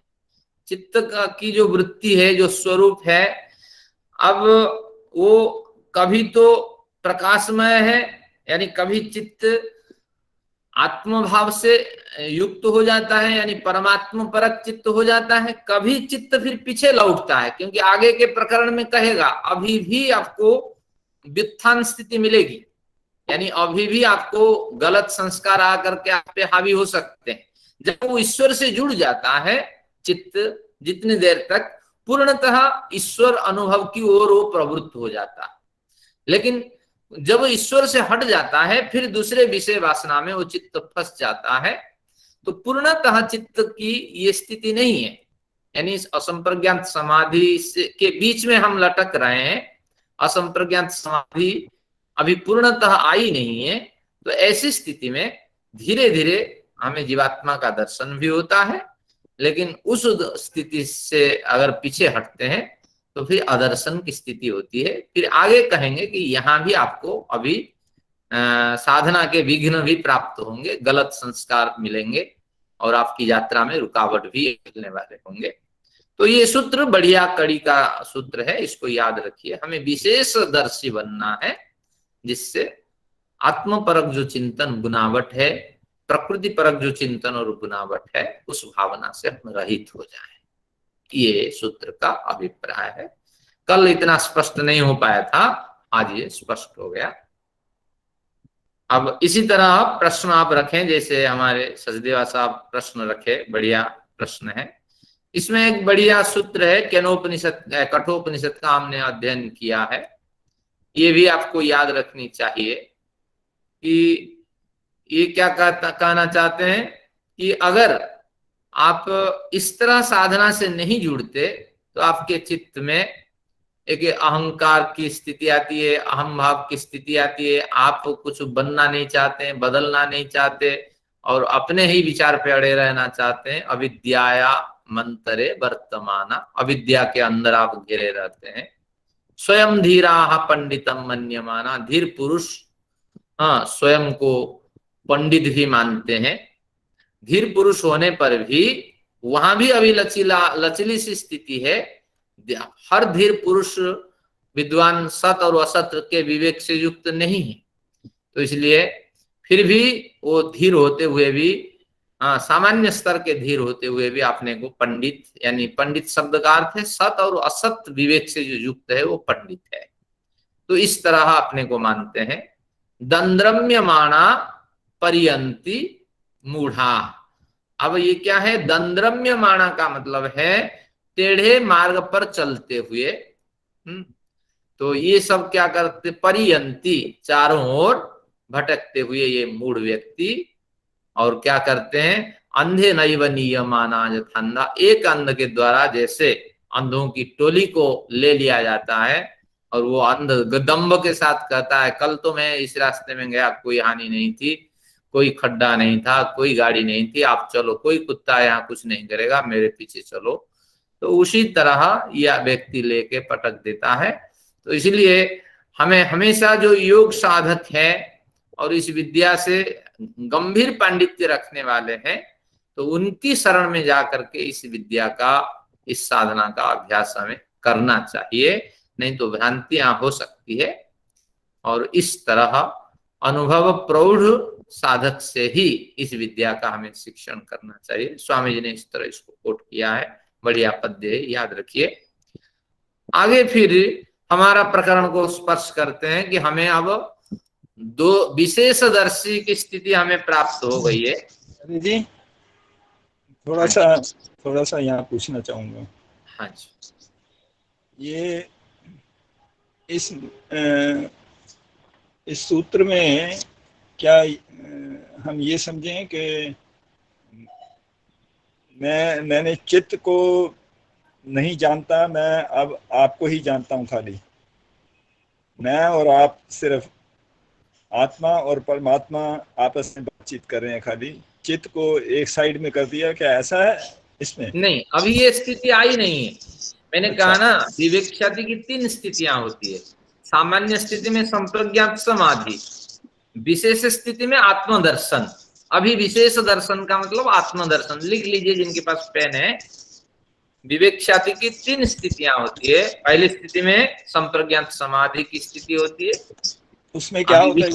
चित्त की जो वृत्ति है, जो स्वरूप है, अब वो कभी तो प्रकाशमय है, यानी कभी चित्त आत्मभाव से युक्त हो जाता है, यानी परमात्मा परक चित्त हो जाता है। कभी चित्त फिर पीछे लौटता है, क्योंकि आगे के प्रकरण में कहेगा अभी भी आपको व्युत्थान स्थिति मिलेगी, यानी अभी भी आपको गलत संस्कार आकर के आप पे हावी हो सकते हैं। जब वो ईश्वर से जुड़ जाता है चित्त, जितनी देर तक पूर्णतः ईश्वर अनुभव की ओर वो प्रवृत्त हो जाता है। लेकिन जब ईश्वर से हट जाता है, फिर दूसरे विषय वासना में वो चित्त फंस जाता है। तो पूर्णतः चित्त की ये स्थिति नहीं है, यानी इस असंप्रज्ञात समाधि के बीच में हम लटक रहे हैं। असंप्रज्ञात समाधि अभी पूर्णतः आई नहीं है। तो ऐसी स्थिति में धीरे धीरे हमें जीवात्मा का दर्शन भी होता है, लेकिन उस स्थिति से अगर पीछे हटते हैं तो फिर अदर्शन की स्थिति होती है। फिर आगे कहेंगे कि यहाँ भी आपको अभी साधना के विघ्न भी प्राप्त होंगे, गलत संस्कार मिलेंगे और आपकी यात्रा में रुकावट भी मिलने वाले होंगे। तो ये सूत्र बढ़िया कड़ी का सूत्र है, इसको याद रखिए। हमें विशेष दर्शी बनना है, जिससे आत्म परक जो चिंतन बुनावट है, प्रकृति परक जो चिंतन और बुनावट है, उस भावना से हम रहित हो जाएं। ये सूत्र का अभिप्राय है। कल इतना स्पष्ट नहीं हो पाया था, आज ये स्पष्ट हो गया। अब इसी तरह प्रश्न आप रखें, जैसे हमारे सचदेवा साहब प्रश्न रखे, बढ़िया प्रश्न है। इसमें एक बढ़िया सूत्र है, केनोपनिषद, कठोपनिषद का हमने अध्ययन किया है। ये भी आपको याद रखनी चाहिए कि ये क्या कहना चाहते हैं कि अगर आप इस तरह साधना से नहीं जुड़ते तो आपके चित्त में एक अहंकार की स्थिति आती है, अहम भाव की स्थिति आती है। आप कुछ बनना नहीं चाहते, बदलना नहीं चाहते और अपने ही विचार पे अड़े रहना चाहते हैं। अविद्याया मंतरे वर्तमाना, अविद्या के अंदर आप घिरे रहते हैं। स्वयं धीरा पंडितम मन्यमाना, धीर पुरुष स्वयं को पंडित भी मानते हैं। धीर पुरुष होने पर भी वहां भी अभी लचीली सी स्थिति है। हर धीर पुरुष विद्वान सत और असत के विवेक से युक्त नहीं है, तो इसलिए फिर भी वो धीर होते हुए भी, सामान्य स्तर के धीर होते हुए भी अपने को पंडित, यानी पंडित शब्द का अर्थ है सत और असत विवेक से जो युक्त है वो पंडित है। तो इस तरह अपने को मानते हैं। दंद्रम्यमाणा पर्यंती मूढ़ा। अब ये क्या है? दंद्रम्यमाणा का मतलब है टेढ़े मार्ग पर चलते हुए। तो ये सब क्या करते? पर्यंती, चारों ओर भटकते हुए ये मूढ़ व्यक्ति। और क्या करते हैं? अंधे नैव नियमाना यथान्धा, एक अंध के द्वारा जैसे अंधों की टोली को ले लिया जाता है और वो अंध दंभ के साथ कहता है कल तो मैं इस रास्ते में गया, कोई हानि नहीं थी, कोई खड्डा नहीं था, कोई गाड़ी नहीं थी, आप चलो, कोई कुत्ता यहाँ कुछ नहीं करेगा, मेरे पीछे चलो। तो उसी तरह यह व्यक्ति लेके पटक देता है। तो इसलिए हमें हमेशा जो योग साधक है और इस विद्या से गंभीर पांडित्य रखने वाले हैं, तो उनकी शरण में जाकर के इस विद्या का, इस साधना का अभ्यास हमें करना चाहिए, नहीं तो भ्रांतियां हो सकती है। और इस तरह अनुभव प्रौढ़ साधक से ही इस विद्या का हमें शिक्षण करना चाहिए। स्वामी जी ने इस तरह इसको कोट किया है, बढ़िया पद्य है, याद रखिए। आगे फिर हमारा प्रकरण को स्पर्श करते हैं कि हमें अब दो विशेष दर्शी की स्थिति हमें प्राप्त हो गई है। अरे जी, थोड़ा सा यहाँ पूछना चाहूंगा। हाँ जी, ये इस सूत्र में क्या हम ये समझें कि मैंने चित्त को नहीं जानता, मैं अब आपको ही जानता हूँ, खाली मैं और आप सिर्फ आत्मा और परमात्मा आपस में बातचीत कर रहे हैं, खाली चित्त को एक साइड में कर दिया, क्या ऐसा है इसमें? नहीं, अभी ये स्थिति आई नहीं है। मैंने कहा ना, विवेक ख्याति की 3 स्थितियां होती है। सामान्य स्थिति में संप्रज्ञात समाधि, विशेष स्थिति में आत्मदर्शन। अभी विशेष दर्शन का मतलब आत्मदर्शन। लिख लीजिए जिनके पास पेन है। विवेक ख्याति की 3 स्थितियां होती है। पहली स्थिति में संप्रज्ञात समाधि की स्थिति होती है, उसमें क्या होता है?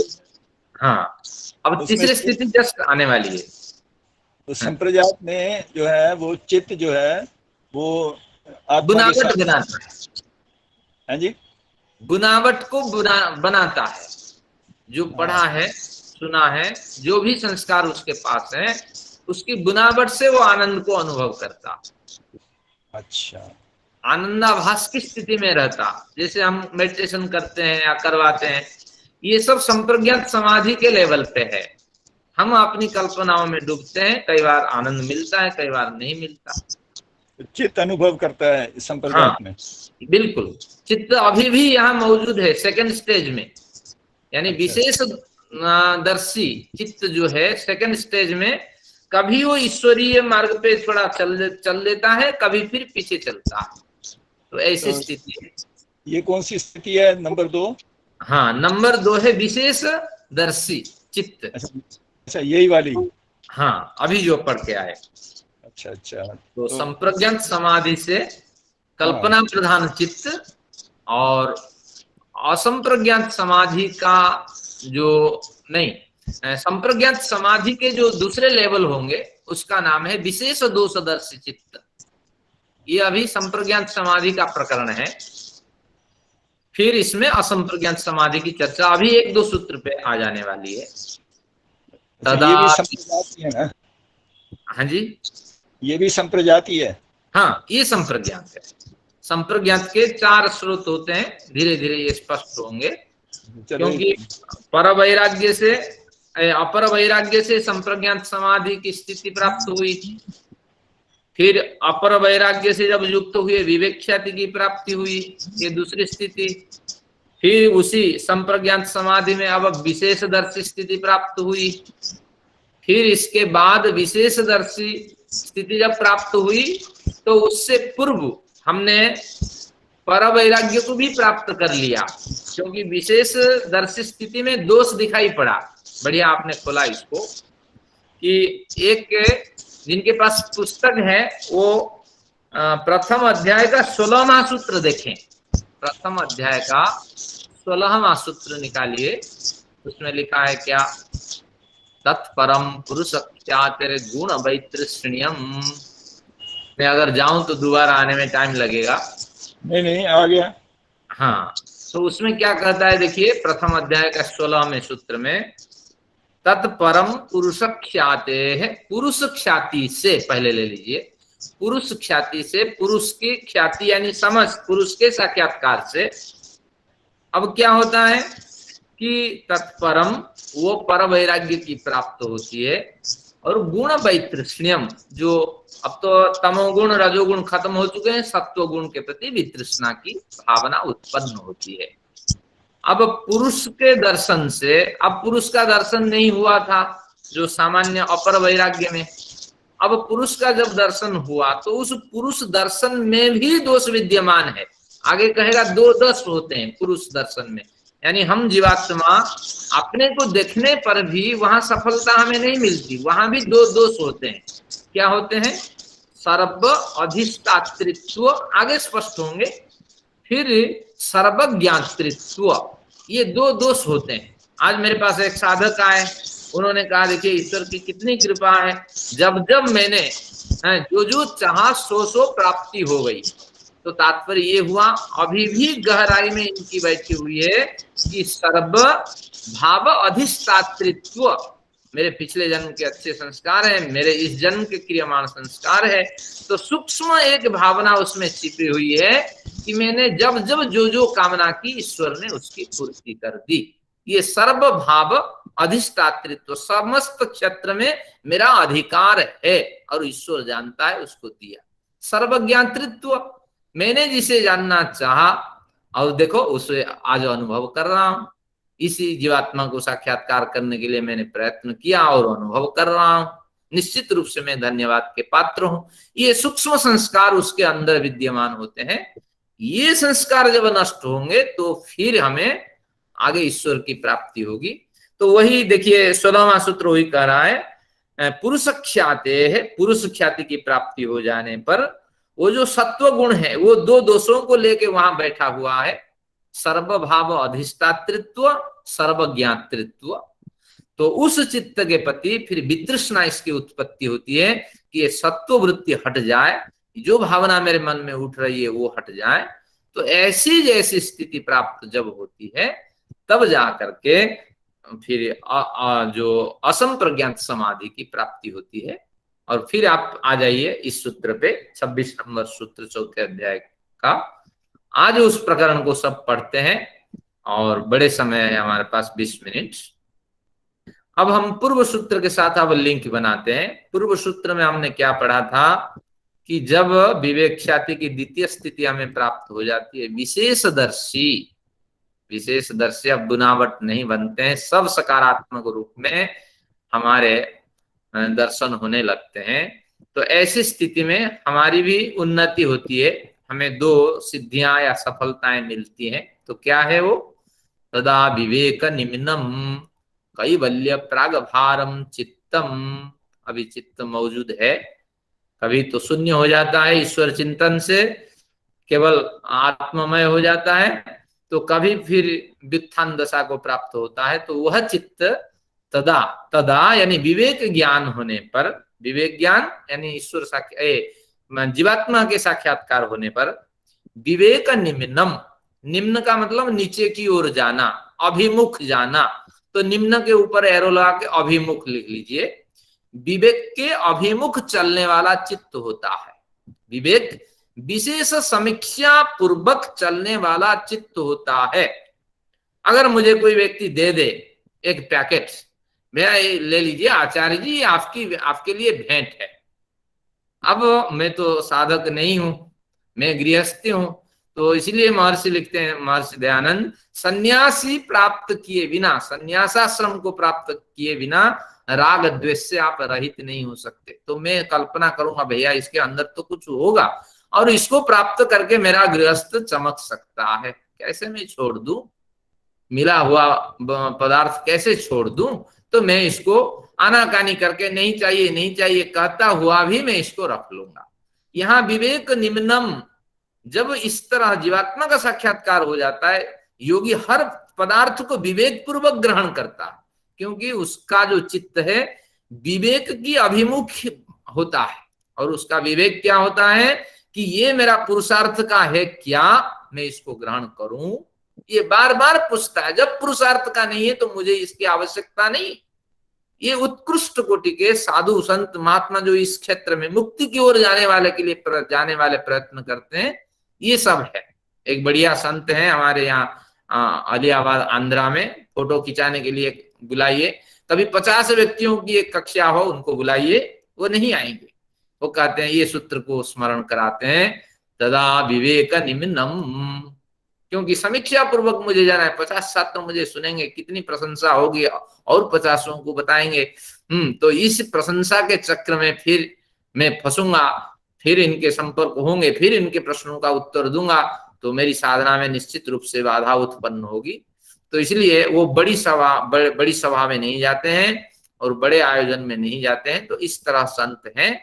हाँ, अब तीसरी स्थिति जस्ट आने वाली है। तो संप्रज्ञात में जो है वो चित्त जो है वो बुनावट बनाता है। जी, बुनावट को बनाता है। जो पढ़ा है, सुना है, जो भी संस्कार उसके पास है, उसकी बुनावट से वो आनंद को अनुभव करता। अच्छा, आनंदाभास की स्थिति में रहता। जैसे हम मेडिटेशन करते हैं या करवाते हैं, ये सब संप्रज्ञात समाधि के लेवल पे है। हम अपनी कल्पनाओं में डूबते हैं, कई बार आनंद मिलता है, कई बार नहीं मिलता। चित्त अनुभव करता है संप्रज्ञात में। बिल्कुल, चित्त अभी भी यहाँ मौजूद है सेकंड स्टेज में, यानी विशेष दर्शी चित्त जो है सेकंड स्टेज में। कभी वो ईश्वरीय मार्ग पे थोड़ा चल लेता है, कभी फिर पीछे चलता है। तो ऐसी स्थिति है। ये कौन सी स्थिति है? नंबर 2? हाँ, नंबर 2 है विशेष दर्शी चित्त। अच्छा, यही वाली? हाँ, अभी जो पढ़ के आए। अच्छा। तो संप्रज्ञात समाधि से कल्पना प्रधान चित्त और असंप्रज्ञात समाधि का जो नहीं, संप्रज्ञात समाधि के जो दूसरे लेवल होंगे उसका नाम है विशेष दोषदर्शी चित्त। ये अभी संप्रज्ञात समाधि का प्रकरण है, फिर इसमें असंप्रज्ञात समाधि की चर्चा अभी 1-2 सूत्र पे आ जाने वाली है। अच्छा, ये भी संप्रजाति है ना? हाँ जी, ये भी संप्रजाति है। हाँ, ये संप्रज्ञात है। संप्रज्ञात के 4 स्रोत होते हैं, धीरे धीरे ये स्पष्ट होंगे, क्योंकि पर वैराग्य से अपर वैराग्य से संप्रज्ञात समाधि की स्थिति प्राप्त हुई, फिर अपर वैराग्य से जब युक्त हुए विवेक ख्याति की प्राप्ति हुई, ये दूसरी स्थिति, फिर उसी संप्रज्ञात समाधि में अब विशेषदर्शी स्थिति प्राप्त हुई, फिर इसके बाद विशेषदर्शी स्थिति जब प्राप्त हुई तो उससे पूर्व हमने पर वैराग्य को भी प्राप्त कर लिया, क्योंकि विशेष दर्शी स्थिति में दोष दिखाई पड़ा। बढ़िया आपने खोला इसको कि एक जिनके पास पुस्तक है वो प्रथम अध्याय का 16वां सूत्र देखें। प्रथम अध्याय का 16वां सूत्र निकालिए, उसमें लिखा है क्या? तत्परम पुरुष ख्यातिर गुण वैतृष्ण्यम। मैं अगर जाऊं तो दोबारा आने में टाइम लगेगा। नहीं आ गया। हाँ, तो उसमें क्या कहता है देखिए, प्रथम अध्याय का 16वें सूत्र में तत्परम पुरुष ख्याते है, पुरुष ख्याति से, पहले ले लीजिए, पुरुष ख्याति से, पुरुष की ख्याति यानी समझ, पुरुष के साक्षात्कार से। अब क्या होता है कि तत्परम वो पर वैराग्य की प्राप्त होती है, और गुण वैतृष्ण्यम, जो अब तो तमोगुण रजोगुण खत्म हो चुके हैं, सत्व गुण के प्रति वितृष्णा की भावना उत्पन्न होती है। अब पुरुष के दर्शन से, अब पुरुष का दर्शन नहीं हुआ था जो सामान्य अपर वैराग्य में, अब पुरुष का जब दर्शन हुआ तो उस पुरुष दर्शन में भी दोष विद्यमान है। आगे कहेगा 2 दोष होते हैं पुरुष दर्शन में, यानी हम जीवात्मा अपने को देखने पर भी वहां सफलता हमें नहीं मिलती, वहां भी 2 दोष होते हैं। क्या होते हैं? सर्व अधिष्ठातृत्व, आगे स्पष्ट होंगे, फिर सर्वज्ञातृत्व, ये 2 दोष होते हैं। आज मेरे पास एक साधक आए, उन्होंने कहा देखिए ईश्वर की कितनी कृपा है, जब जब मैंने जो चाहा सो प्राप्ति हो गई। तो तात्पर्य ये हुआ, अभी भी गहराई में इनकी बैठी हुई है कि सर्व भाव अधिष्ठातृत्व, मेरे पिछले जन्म के अच्छे संस्कार हैं, मेरे इस जन्म के क्रियमान संस्कार है, तो सूक्ष्म एक भावना उसमें छिपी हुई है कि मैंने जब जब जो कामना की ईश्वर ने उसकी पूर्ति कर दी। ये सर्व भाव अधिष्ठातृत्व, समस्त क्षेत्र में मेरा अधिकार है और ईश्वर जानता है, उसको दिया। सर्वज्ञातृत्व, मैंने जिसे जानना चाहा और देखो उसे आज अनुभव कर रहा हूं। इसी जीवात्मा को साक्षात्कार करने के लिए मैंने प्रयत्न किया और अनुभव कर रहा हूं। निश्चित रूप से मैं धन्यवाद के पात्र हूं। ये सूक्ष्म संस्कार उसके अंदर विद्यमान होते हैं। ये संस्कार जब नष्ट होंगे तो फिर हमें आगे ईश्वर की प्राप्ति होगी। तो वही देखिए 16वां सूत्र वही कह रहा है, पुरुष ख्याते है, पुरुष ख्याति की प्राप्ति हो जाने पर वो जो सत्व गुण है वो 2 दोषों को लेके वहां बैठा हुआ है, सर्वभाव अधिष्ठातृत्व, सर्वज्ञातृत्व। तो उस चित्त के प्रति फिर वितृष्णा इसकी उत्पत्ति होती है कि ये सत्व वृत्ति हट जाए, जो भावना मेरे मन में उठ रही है वो हट जाए। तो ऐसी जैसी स्थिति प्राप्त जब होती है तब जा करके फिर जो असंप्रज्ञात समाधि की प्राप्ति होती है। और फिर आप आ जाइए इस सूत्र पे, 26 नंबर सूत्र 4थे अध्याय का। आज उस प्रकरण को सब पढ़ते हैं और बड़े समय है हमारे पास 20 मिनट। अब हम पूर्व सूत्र के साथ अब लिंक बनाते हैं। पूर्व सूत्र में हमने क्या पढ़ा था कि जब विवेक ख्याति की द्वितीय स्थिति हमें प्राप्त हो जाती है, विशेषदर्शी अब बुनावट नहीं बनते हैं, सब सकारात्मक रूप में हमारे दर्शन होने लगते हैं। तो ऐसी स्थिति में हमारी भी उन्नति होती है, हमें 2 सिद्धियां या सफलताएं मिलती हैं। तो क्या है वो? तदा विवेक निम्नम कैवल्य प्रागभारम चित्तम। अभी चित्त मौजूद है, कभी तो शून्य हो जाता है ईश्वर चिंतन से, केवल आत्ममय हो जाता है, तो कभी फिर व्युत्थान दशा को प्राप्त होता है। तो वह चित्त तदा, तदा यानी विवेक ज्ञान होने पर, विवेक ज्ञान यानी ईश्वर जीवात्मा के साक्षात्कार होने पर, विवेक निम्नम, निम्न का मतलब नीचे की ओर जाना, अभिमुख जाना, तो निम्न के ऊपर एरो लगा के अभिमुख लिख लीजिए। विवेक के अभिमुख चलने वाला चित्त होता है। विवेक विशेष समीक्षा पूर्वक चलने वाला चित्त होता है। अगर मुझे कोई व्यक्ति दे दे एक पैकेट, मेरा ले लीजिए आचार्य जी, आपके लिए भेंट है। अब मैं तो साधक नहीं हूं, मैं गृहस्थी हूं, तो इसलिए महर्षि लिखते हैं, महर्षि दयानंद, सन्यासी प्राप्त किए बिना, सन्यासाश्रम को प्राप्त किए बिना राग द्वेष से आप रहित नहीं हो सकते। तो मैं कल्पना करूंगा भैया इसके अंदर तो कुछ होगा और इसको प्राप्त करके मेरा गृहस्थ चमक सकता है, कैसे मैं छोड़ दूं, मिला हुआ पदार्थ कैसे छोड़ दूं, तो मैं इसको आनाकानी करके नहीं चाहिए नहीं चाहिए कहता हुआ भी मैं इसको रख लूंगा। यहाँ विवेक निम्नम, जब इस तरह जीवात्मा का साक्षात्कार हो जाता है, योगी हर पदार्थ को विवेक पूर्वक ग्रहण करता है, क्योंकि उसका जो चित्त है विवेक की अभिमुख होता है। और उसका विवेक क्या होता है कि ये मेरा पुरुषार्थ का है क्या, मैं इसको ग्रहण करूं, ये बार बार पूछता है। जब पुरुषार्थ का नहीं है तो मुझे इसकी आवश्यकता नहीं। ये उत्कृष्ट कोटि के साधु संत महात्मा जो इस क्षेत्र में मुक्ति की ओर जाने वाले के लिए जाने वाले प्रयत्न करते हैं, ये सब है। एक बढ़िया संत है हमारे यहाँ अलियाबाद आंध्रा में, फोटो खिंचाने के लिए बुलाइए, कभी 50 व्यक्तियों की एक कक्षा हो, उनको बुलाइए, वो नहीं आएंगे। वो कहते हैं, ये सूत्र को स्मरण कराते हैं, तदा विवेक निम्नम, क्योंकि समीक्षा पूर्वक मुझे जाना है। 50 छात्र मुझे सुनेंगे, कितनी प्रशंसा होगी और 50 को बताएंगे। तो इस प्रशंसा के चक्र में फिर मैं फंसूंगा, फिर इनके संपर्क होंगे, फिर इनके प्रश्नों का उत्तर दूंगा, तो मेरी साधना में निश्चित रूप से बाधा उत्पन्न होगी। तो इसलिए वो बड़ी सभा में नहीं जाते हैं और बड़े आयोजन में नहीं जाते हैं। तो इस तरह संत हैं।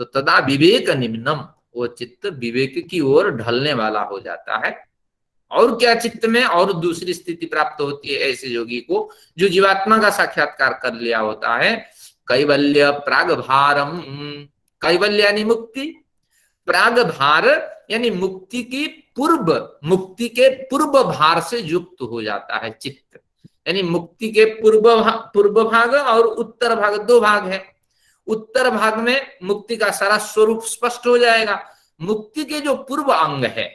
तो तदा विवेक निम्नम, वो चित्त विवेक की ओर ढलने वाला हो जाता है। और क्या चित्त में और दूसरी स्थिति प्राप्त होती है ऐसे योगी को, जो जीवात्मा का साक्षात्कार कर लिया होता है। कैवल्य प्रागभारम, कैवल्य यानी मुक्ति, प्रागभार यानी मुक्ति की पूर्व, मुक्ति के पूर्व भार से युक्त हो जाता है चित्त। यानी मुक्ति के पूर्व भाग और उत्तर भाग, 2 भाग है। उत्तर भाग में मुक्ति का सारा स्वरूप स्पष्ट हो जाएगा। मुक्ति के जो पूर्व अंग है,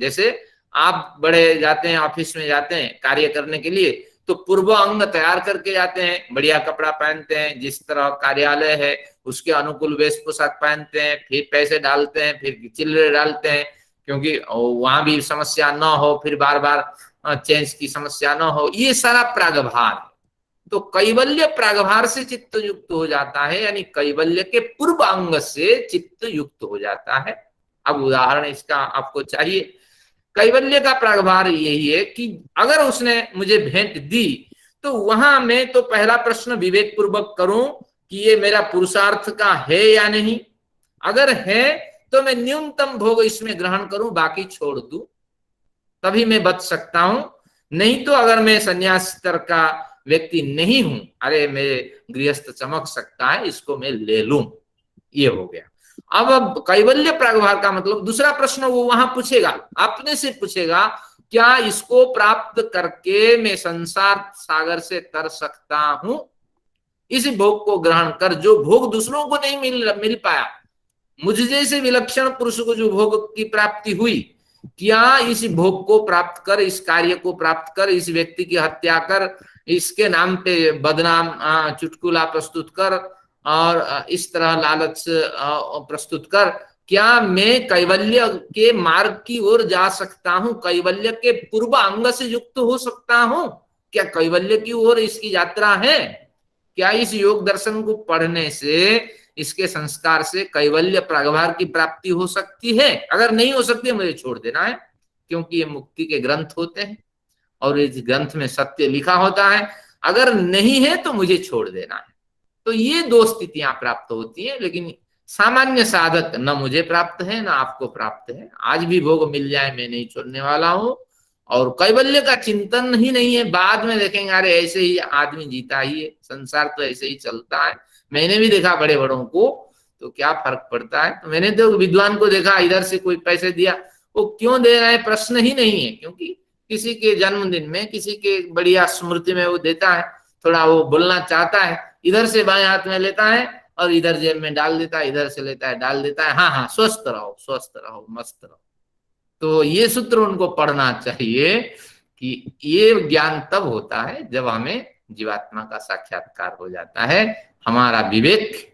जैसे आप बड़े जाते हैं, ऑफिस में जाते हैं कार्य करने के लिए, तो पूर्व अंग तैयार करके जाते हैं, बढ़िया कपड़ा पहनते हैं, जिस तरह कार्यालय है उसके अनुकूल वेश पोशाक पहनते हैं, फिर पैसे डालते हैं, फिर चिल्लरे डालते हैं, क्योंकि वहां भी समस्या न हो, फिर बार बार चेंज की समस्या न हो, ये सारा प्रागभार। तो कैवल्य प्रागभार से चित्त युक्त हो जाता है, यानी कैवल्य के पूर्व अंग से चित्त युक्त हो जाता है। अब उदाहरण इसका आपको चाहिए। कैवल्य का प्रागभार यही है कि अगर उसने मुझे भेंट दी तो वहां मैं तो पहला प्रश्न विवेक पूर्वक करूं कि ये मेरा पुरुषार्थ का है या नहीं। अगर है तो मैं न्यूनतम भोग इसमें ग्रहण करूं, बाकी छोड़ दूं, तभी मैं बच सकता हूं। नहीं तो अगर मैं संन्यास स्तर का व्यक्ति नहीं हूं, अरे मेरे गृहस्थ चमक सकता है, इसको मैं ले लूं, ये हो गया। अब कैवल्य प्रागभार का मतलब दूसरा प्रश्न वो वहां पूछेगा, अपने से पूछेगा, क्या इसको प्राप्त करके मैं संसार सागर से तर सकता हूं? इस भोग को ग्रहण कर, जो भोग दूसरों को नहीं मिल पाया, मुझ जैसे विलक्षण पुरुष को जो भोग की प्राप्ति हुई, क्या इस भोग को प्राप्त कर, इस कार्य को प्राप्त कर, इस व्यक्ति की हत्या कर, इसके नाम पे बदनाम चुटकुला प्रस्तुत कर और इस तरह लालच प्रस्तुत कर, क्या मैं कैवल्य के मार्ग की ओर जा सकता हूं? कैवल्य के पूर्व अंग से युक्त हो सकता हूं? क्या कैवल्य की ओर इसकी यात्रा है? क्या इस योग दर्शन को पढ़ने से, इसके संस्कार से कैवल्य प्रागभार की प्राप्ति हो सकती है? अगर नहीं हो सकती है, मुझे छोड़ देना है, क्योंकि ये मुक्ति के ग्रंथ होते हैं और इस ग्रंथ में सत्य लिखा होता है। अगर नहीं है तो मुझे छोड़ देना है। तो ये 2 स्थितियां प्राप्त होती है, लेकिन सामान्य साधक न मुझे प्राप्त है न आपको प्राप्त है। आज भी भोग मिल जाए मैं नहीं छोड़ने वाला हूं, और कैवल्य का चिंतन ही नहीं है। बाद में देखेंगे अरे ऐसे ही आदमी जीता ही है, संसार तो ऐसे ही चलता है। मैंने भी देखा बड़े बड़ों को, तो क्या फर्क पड़ता है। तो मैंने तो विद्वान को देखा, इधर से कोई पैसे दिया, वो क्यों दे रहा है प्रश्न ही नहीं है, क्योंकि किसी के जन्मदिन में, किसी के बढ़िया स्मृति में वो देता है, थोड़ा वो बोलना चाहता है, इधर से बाएं हाथ में लेता है और इधर जेब में डाल देता है, इधर से लेता है डाल देता है, हाँ हाँ स्वस्थ रहो मस्त रहो। तो ये सूत्र उनको पढ़ना चाहिए कि ये ज्ञान तब होता है जब हमें जीवात्मा का साक्षात्कार हो जाता है, हमारा विवेक,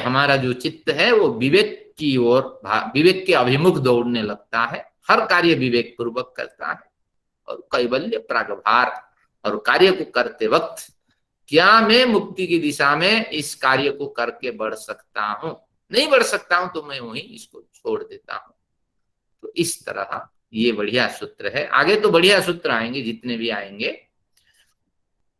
हमारा जो चित्त है वो विवेक की ओर, विवेक के अभिमुख दौड़ने लगता है, हर कार्य विवेक पूर्वक करता है, और कैवल्य प्रागभार, और कार्य को करते वक्त क्या मैं मुक्ति की दिशा में इस कार्य को करके बढ़ सकता हूं, नहीं बढ़ सकता हूं तो मैं वहीं इसको छोड़ देता हूं। तो इस तरह ये बढ़िया सूत्र है। आगे तो बढ़िया सूत्र आएंगे जितने भी आएंगे।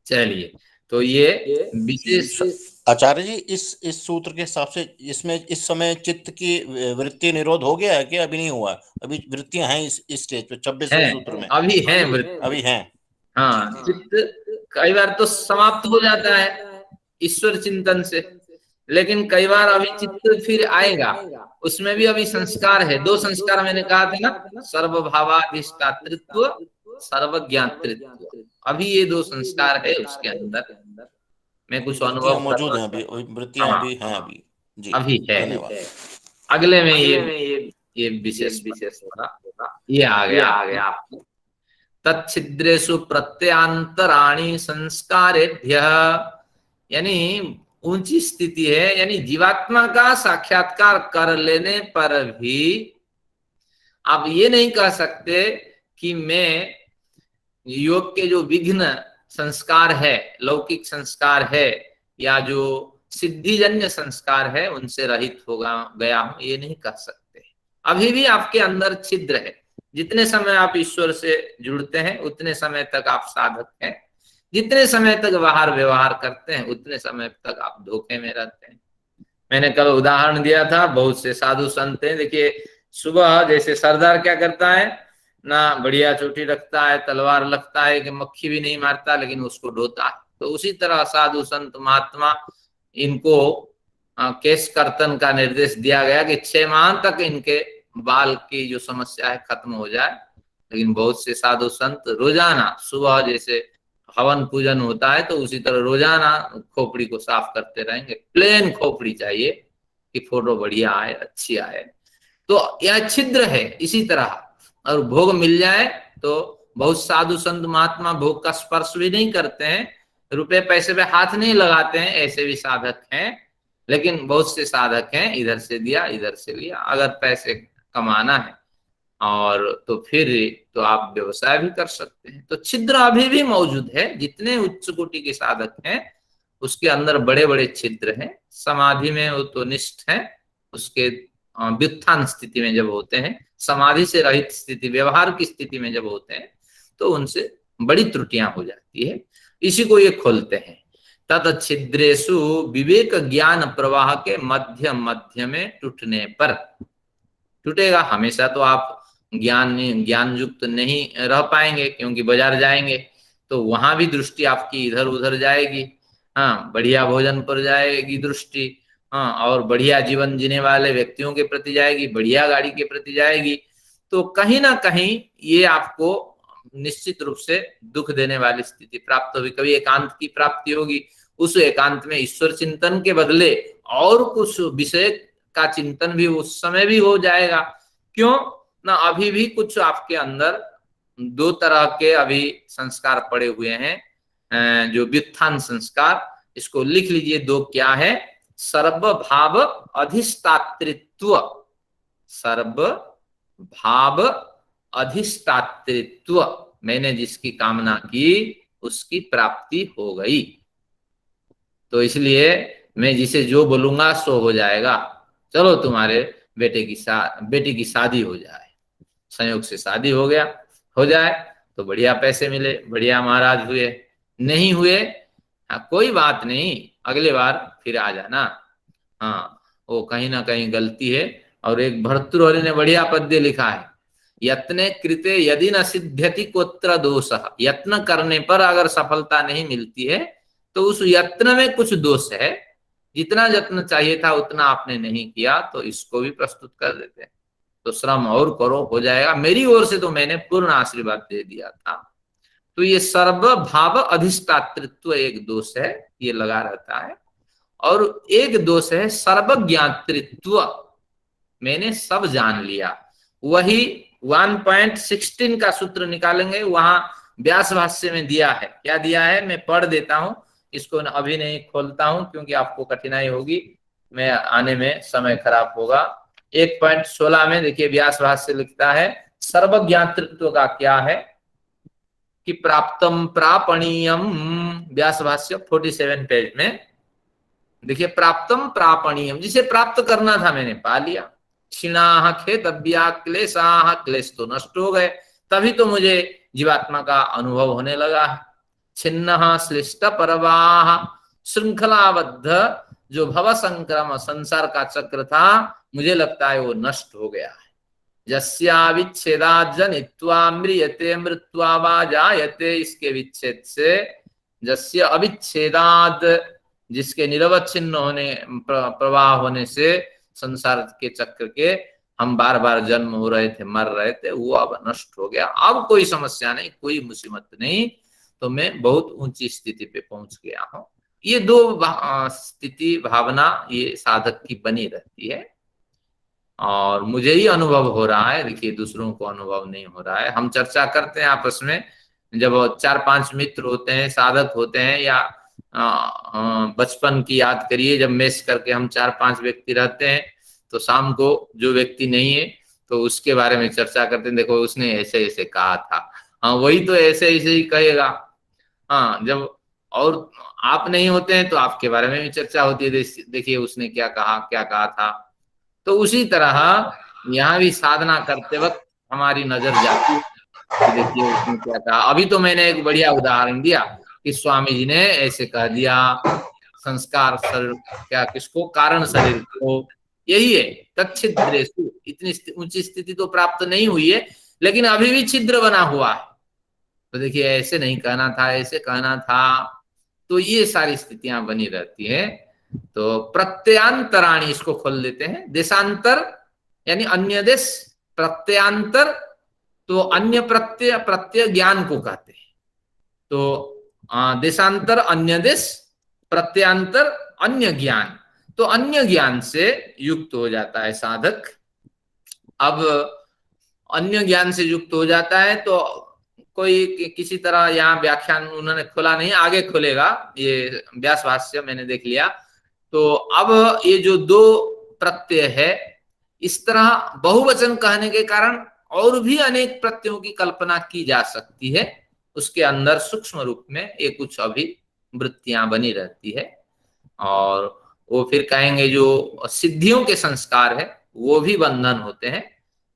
चलिए, तो ये विशेष आचार्य जी इस सूत्र के हिसाब से इसमें इस समय चित्त की वृत्ति निरोध हो गया है कि अभी नहीं हुआ? अभी वृत्तियां हैं इस स्टेज पे 26वें सूत्र में? अभी हैं वृत्ति, अभी हैं। हाँ, चित्त कई बार तो समाप्त हो जाता है ईश्वर चिंतन से, लेकिन कई बार अभी चित्त फिर आएगा, उसमें भी अभी संस्कार है। 2 संस्कार मैंने कहा था ना, सर्वभावाधिष्ठातृत्व, सर्वज्ञातृत्व, अभी ये 2 संस्कार है उसके अंदर। मैं कुछ अनुभव मौजूद है अभी, वृत्तियां अभी हैं, अभी है। अगले में ये विशेष होगा, ये आ गया आपको। तच्छिद्रेषु प्रत्यंतराणि संस्कारेभ्यः, यानी ऊंची स्थिति है, यानी जीवात्मा का साक्षात्कार कर लेने पर भी आप ये नहीं कह सकते कि मैं योग के जो विघ्न संस्कार है, लौकिक संस्कार है, या जो सिद्धिजन्य संस्कार है उनसे रहित होगा गया हूं, ये नहीं कह सकते। अभी भी आपके अंदर छिद्र है। जितने समय आप ईश्वर से जुड़ते हैं उतने समय तक आप साधक हैं, जितने समय तक बाहर व्यवहार करते हैं उतने समय तक आप धोखे में रहते हैं। मैंने कल उदाहरण दिया था, बहुत से साधु संत हैं, देखिए सुबह जैसे सरदार क्या करता है ना, बढ़िया चोटी रखता है, तलवार लगता है कि मक्खी भी नहीं मारता, लेकिन उसको ढोता है। तो उसी तरह साधु संत महात्मा, इनको केश कर्तन का निर्देश दिया गया कि 6 माह तक इनके बाल की जो समस्या है खत्म हो जाए। लेकिन बहुत से साधु संत रोजाना सुबह जैसे हवन पूजन होता है तो उसी तरह रोजाना खोपड़ी को साफ करते रहेंगे। प्लेन खोपड़ी चाहिए कि फोटो बढ़िया आए, अच्छी आए। तो यह छिद्र है इसी तरह। और भोग मिल जाए तो बहुत साधु संत महात्मा भोग का स्पर्श भी नहीं करते हैं, रुपए पैसे पे हाथ नहीं लगाते हैं, ऐसे भी साधक हैं। लेकिन बहुत से साधक हैं इधर से दिया इधर से लिया। अगर पैसे कमाना है और तो फिर तो आप व्यवसाय भी कर सकते हैं। तो छिद्र अभी भी मौजूद है। जितने उच्च कोटि के साधक हैं उसके अंदर बड़े बड़े छिद्र हैं। समाधि में वो तो निष्ठ है, उसके व्युत्थान स्थिति में जब होते हैं, समाधि से रहित स्थिति, व्यवहार की स्थिति में जब होते हैं तो उनसे बड़ी त्रुटियां हो जाती है। इसी को ये खोलते हैं। तत् छिद्रेषु विवेक ज्ञान प्रवाह के मध्य मध्य में टूटने पर, टूटेगा हमेशा तो आप ज्ञान युक्त नहीं रह पाएंगे, क्योंकि बाजार जाएंगे तो वहां भी दृष्टि आपकी इधर उधर जाएगी। हाँ, बढ़िया भोजन पर जाएगी दृष्टि, हाँ, और बढ़िया जीवन जीने वाले व्यक्तियों के प्रति जाएगी, बढ़िया गाड़ी के प्रति जाएगी। तो कहीं ना कहीं ये आपको निश्चित रूप से दुख देने वाली स्थिति प्राप्त होगी। कभी एकांत की प्राप्ति होगी, उस एकांत में ईश्वर चिंतन के बदले और कुछ विषय का चिंतन भी उस समय भी हो जाएगा। क्यों ना, अभी भी कुछ आपके अंदर 2 तरह के अभी संस्कार पड़े हुए हैं, जो व्युत्थान संस्कार, इसको लिख लीजिए। 2 क्या है? सर्वभाव अधिष्ठातृत्व, सर्वभाव अधिष्ठातृत्व, मैंने जिसकी कामना की उसकी प्राप्ति हो गई, तो इसलिए मैं जिसे जो बोलूंगा सो हो जाएगा। चलो तुम्हारे बेटी की शादी हो जाए, संयोग से शादी हो जाए तो बढ़िया पैसे मिले, बढ़िया महाराज हुए, नहीं हुए हाँ कोई बात नहीं, अगले बार फिर आ जाना। हाँ, वो कहीं ना कहीं गलती है। और एक भर्तृहरि ने बढ़िया पद्य लिखा है यत्ने कृते यदि न सिद्ध्यति कोत्र दोषः, यत्न करने पर अगर सफलता नहीं मिलती है तो उस यत्न में कुछ दोष है, जितना यत्न चाहिए था उतना आपने नहीं किया, तो इसको भी प्रस्तुत कर देते हैं। तो श्रम और करो, हो जाएगा। मेरी ओर से तो मैंने पूर्ण आशीर्वाद दे दिया था। तो ये सर्व भाव अधिष्ठातृत्व एक दोष है, ये लगा रहता है। और एक दोष है सर्वज्ञातृत्व, मैंने सब जान लिया। वही 1.16 का सूत्र निकालेंगे, वहां व्यास भाष्य में दिया है। क्या दिया है मैं पढ़ देता हूं, इसको अभी नहीं खोलता हूं क्योंकि आपको कठिनाई होगी, मैं आने में समय खराब होगा। 1.16 में देखिए व्यास भाष्य लिखता है सर्वज्ञातृत्व का क्या है कि प्राप्तम प्रापणीयम, व्यास भाष्य 47 पेज में देखिए, प्राप्तम प्रापणीयम, जिसे प्राप्त करना था मैंने पा लिया। क्षीणाः खेतव्या क्लेशाः, क्लेश तो नष्ट हो गए, तभी तो मुझे जीवात्मा का अनुभव होने लगा है। छिन्नः श्लिष्ट परवाः, श्रृंखलाबद्ध जो भव संक्रम संसार का चक्र था, मुझे लगता है वो नष्ट हो गया है। यस्याविच्छेदात् जनित्वा म्रियते मृत्वा वा जायते, इसके विच्छेद से, यस्य अविच्छेदात्, जिसके निरवच्छिन्न होने प्रवाह होने से संसार के चक्र के हम बार बार जन्म हो रहे थे, मर रहे थे, वो अब नष्ट हो गया। अब कोई समस्या नहीं, कोई मुसीबत नहीं, तो मैं बहुत ऊंची स्थिति पे पहुंच गया हूं। ये दो स्थिति भावना ये साधक की बनी रहती है और मुझे ही अनुभव हो रहा है। देखिए दूसरों को अनुभव नहीं हो रहा है। हम चर्चा करते हैं आपस में, जब 4-5 मित्र होते हैं, साधक होते हैं, या बचपन की याद करिए, जब मेस करके हम 4-5 व्यक्ति रहते हैं, तो शाम को जो व्यक्ति नहीं है तो उसके बारे में चर्चा करते हैं, देखो उसने ऐसे ऐसे कहा था, हाँ वही तो ऐसे ऐसे ही कहेगा। हाँ, जब और आप नहीं होते हैं तो आपके बारे में भी चर्चा होती है, देखिए उसने क्या कहा था। तो उसी तरह यहाँ भी साधना करते वक्त हमारी नजर जाती है कि देखिए उसने क्या कहा। अभी तो मैंने एक बढ़िया उदाहरण दिया कि स्वामी जी ने ऐसे कह दिया, संस्कार शरीर क्या, किसको, कारण शरीर को, यही है तच्छिद्रेषु। इतनी ऊंची स्थिति तो प्राप्त नहीं हुई है, लेकिन अभी भी छिद्र बना हुआ है। तो देखिए ऐसे नहीं कहना था, ऐसे कहना था, तो ये सारी स्थितियां बनी रहती है। तो प्रत्ययांतराणी, इसको खोल देते हैं। देशांतर यानी अन्य देश, प्रत्ययांतर तो अन्य प्रत्यय, प्रत्यय ज्ञान को कहते हैं। तो देशांतर अन्य देश, प्रत्ययांतर अन्य ज्ञान, तो अन्य ज्ञान से युक्त हो जाता है साधक। अब अन्य ज्ञान से युक्त हो जाता है तो कोई किसी तरह, यहाँ व्याख्यान उन्होंने खोला नहीं, आगे खोलेगा, ये व्यास भाष्य मैंने देख लिया। तो अब ये जो 2 प्रत्यय है, इस तरह बहुवचन कहने के कारण और भी अनेक प्रत्ययों की कल्पना की जा सकती है। उसके अंदर सूक्ष्म रूप में ये कुछ अभिवृत्तियां बनी रहती है, और वो फिर कहेंगे जो सिद्धियों के संस्कार है वो भी बंधन होते हैं,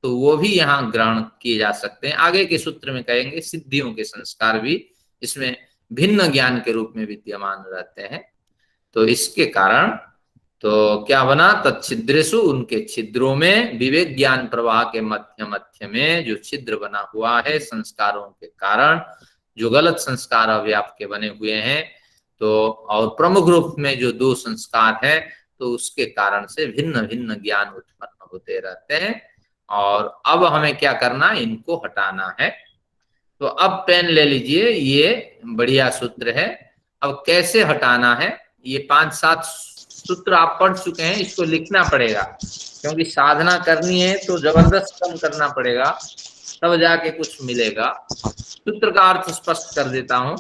तो वो भी यहाँ ग्रहण किए जा सकते हैं। आगे के सूत्र में कहेंगे सिद्धियों के संस्कार भी इसमें भिन्न ज्ञान के रूप में विद्यमान रहते हैं। तो इसके कारण तो क्या बना, तच्छिद्रेषु, उनके छिद्रों में, विवेक ज्ञान प्रवाह के मध्य मध्य में जो छिद्र बना हुआ है संस्कारों के कारण, जो गलत संस्कार अभी आपके बने हुए हैं, तो और प्रमुख रूप में जो 2 संस्कार है, तो उसके कारण से भिन्न भिन्न ज्ञान उत्पन्न होते रहते हैं। और अब हमें क्या करना, इनको हटाना है। तो अब पेन ले लीजिए, ये बढ़िया सूत्र है। अब कैसे हटाना है, ये 5-7 सूत्र आप पढ़ चुके हैं, इसको लिखना पड़ेगा, क्योंकि साधना करनी है तो जबरदस्त कम करना पड़ेगा, तब जाके कुछ मिलेगा। सूत्र का अर्थ स्पष्ट कर देता हूं।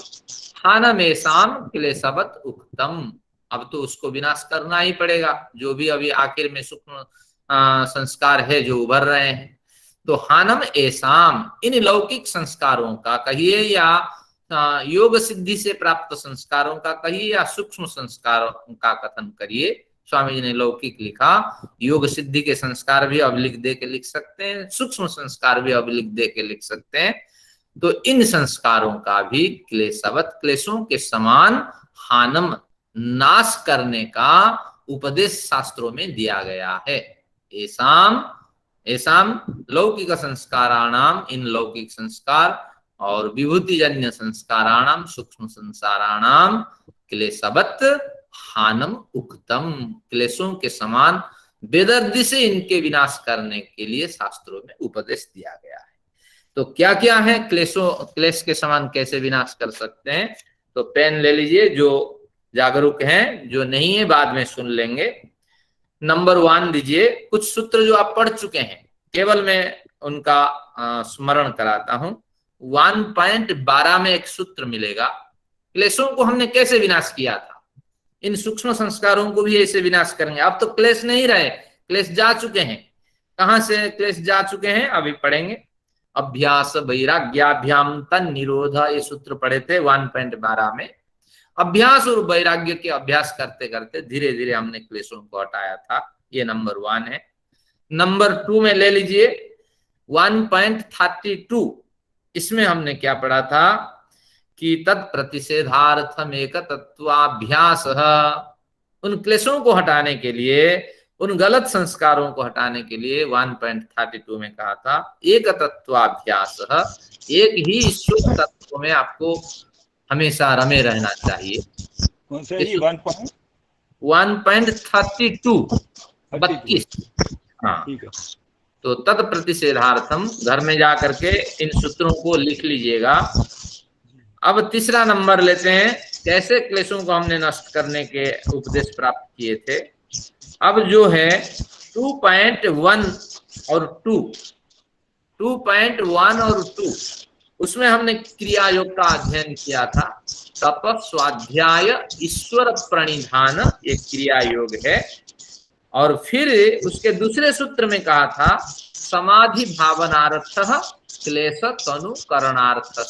हानमेषाम क्लेशवत् उक्तम, अब तो उसको विनाश करना ही पड़ेगा, जो भी अभी आखिर में सूक्ष्म संस्कार है जो उभर रहे हैं। तो हानम एसाम, इन लौकिक संस्कारों का कहिए, या योग सिद्धि से प्राप्त संस्कारों का कहिए, या सूक्ष्म संस्कारों का कथन करिए। स्वामी जी ने लौकिक लिखा, योग सिद्धि के संस्कार भी अब लिख दे के लिख सकते हैं, सूक्ष्म संस्कार भी अब लिख दे के लिख सकते हैं। तो इन संस्कारों का भी क्लेशवत्, क्लेशों के समान, हानम, नाश करने का उपदेश शास्त्रों में दिया गया है। एसाम ऐसाम लौकिक संस्काराणाम, इन लौकिक संस्कार और विभूतिजन्य संस्काराणाम सूक्ष्म संसाराणाम क्लेशवत हानम उक्तम, क्लेशों के समान बेदर्दी से इनके विनाश करने के लिए शास्त्रों में उपदेश दिया गया है। तो क्या क्या है क्लेश के समान कैसे विनाश कर सकते हैं? तो पेन ले लीजिए, जो जागरूक हैं, जो नहीं है बाद में सुन लेंगे। नंबर 1 लीजिए, कुछ सूत्र जो आप पढ़ चुके हैं, केवल मैं उनका स्मरण कराता हूं। 1.12 में एक सूत्र मिलेगा, क्लेशों को हमने कैसे विनाश किया था, इन सूक्ष्म संस्कारों को भी ऐसे विनाश करेंगे। अब तो क्लेश नहीं रहे, क्लेश जा चुके हैं। कहां से क्लेश जा चुके हैं अभी पढ़ेंगे। अभ्यास वैराग्याभ्याम तन निरोध, ये सूत्र पढ़े थे 1.12 में। अभ्यास और वैराग्य के अभ्यास करते करते धीरे धीरे हमने क्लेशों को हटाया था, ये नंबर 1 है। नंबर 2 में ले लीजिए 1.32, इसमें हमने क्या पढ़ा था कि तत्प्रतिषेधार्थम एक तत्वाभ्यास, उन क्लेशों को हटाने के लिए, उन गलत संस्कारों को हटाने के लिए 1.32 में कहा था एक तत्वाभ्यास, एक ही ईश्वर तत्व में आपको हमेशा रमे रहना चाहिए। कौन सा है? 1.32 32। हाँ, ठीक है। तो तत्प्रतिषेधार्थम घर में जा करके इन सूत्रों को लिख लीजिएगा। अब तीसरा नंबर लेते हैं, कैसे क्लेशों को हमने नष्ट करने के उपदेश प्राप्त किए थे। अब जो है 2.1 और 2.1 और 2, उसमें हमने क्रिया योग का अध्ययन किया था। तप स्वाध्याय ईश्वर प्रणिधान, ये क्रिया योग है। और फिर उसके दूसरे सूत्र में कहा था समाधि भावनार्थ क्लेश तनुकरणार्थ।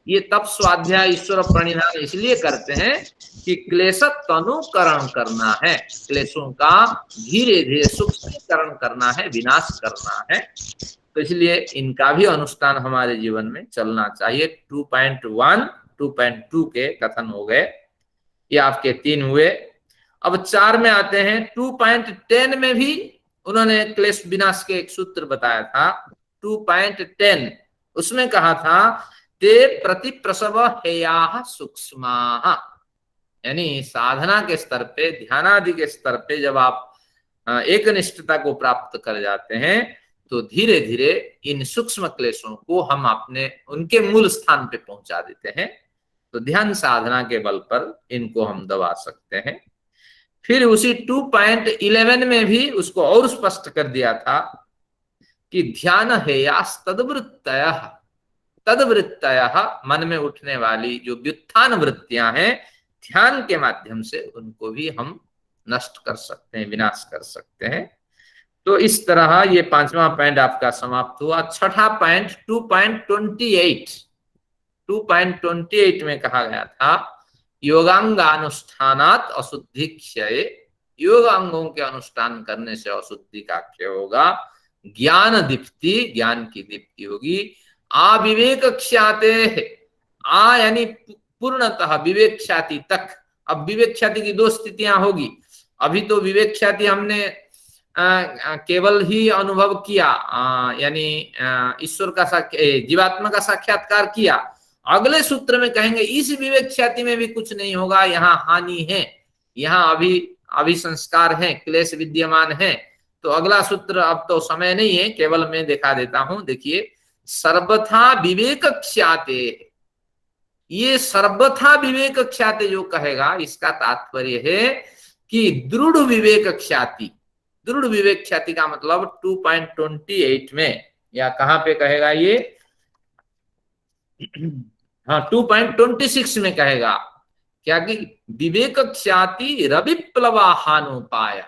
ये तप स्वाध्याय ईश्वर प्रणिधान इसलिए करते हैं कि क्लेश तनुकरण करना है, क्लेशों का धीरे धीरे सूक्ष्मीकरण करना है, विनाश करना है। तो इसलिए इनका भी अनुष्ठान हमारे जीवन में चलना चाहिए। 2.1 2.2 के कथन हो गए, ये आपके 3 हुए। अब 4 में आते हैं। 2.10 में भी उन्होंने क्लेश विनाश के एक सूत्र बताया था। 2.10 उसमें कहा था ते प्रति प्रसव हेया सूक्ष्मा, यानी साधना के स्तर पे, ध्यानादि के स्तर पे जब आप एक निष्ठता को प्राप्त कर जाते हैं तो धीरे धीरे इन सूक्ष्म क्लेशों को हम अपने उनके मूल स्थान पे पहुंचा देते हैं। तो ध्यान साधना के बल पर इनको हम दबा सकते हैं। फिर उसी 2.11 में भी उसको और स्पष्ट कर दिया था कि ध्यान हेयास तद्वृत्तयः, मन में उठने वाली जो व्युत्थान वृत्तियां हैं, ध्यान के माध्यम से उनको भी हम नष्ट कर सकते हैं, विनाश कर सकते हैं। तो इस तरह ये 5वां पॉइंट आपका समाप्त हुआ। 6ठा पॉइंट 2.28 में कहा गया था योगांगानुष्ठानात् अशुद्धि क्षय, योगांगों के अनुष्ठान करने से अशुद्धि का क्षय होगा। ज्ञान दीप्ति, ज्ञान की दीप्ति होगी। अविवेक ख्याते, आ यानी पूर्णतः विवेक ख्याति तक। अब विवेक ख्याति की 2 स्थितियां होगी। अभी तो विवेक ख्याति हमने केवल ही अनुभव किया, यानी ईश्वर का जीवात्मा का साक्षात्कार किया। अगले सूत्र में कहेंगे इस विवेक ख्याति में भी कुछ नहीं होगा, यहाँ हानि है, यहाँ अभी संस्कार है, क्लेश विद्यमान है। तो अगला सूत्र, अब तो समय नहीं है, केवल मैं दिखा देता हूं। देखिए, सर्वथा विवेक ख्याते, ये सर्वथा विवेक ख्याति जो कहेगा इसका तात्पर्य है कि दृढ़ विवेक ख्याति। दृढ़ विवेक ख्याति का मतलब 2.28 में या कहां पे कहेगा ये, हाँ 2.26 में कहेगा क्या कि विवेक ख्याति रविप्लवाहानुपाया,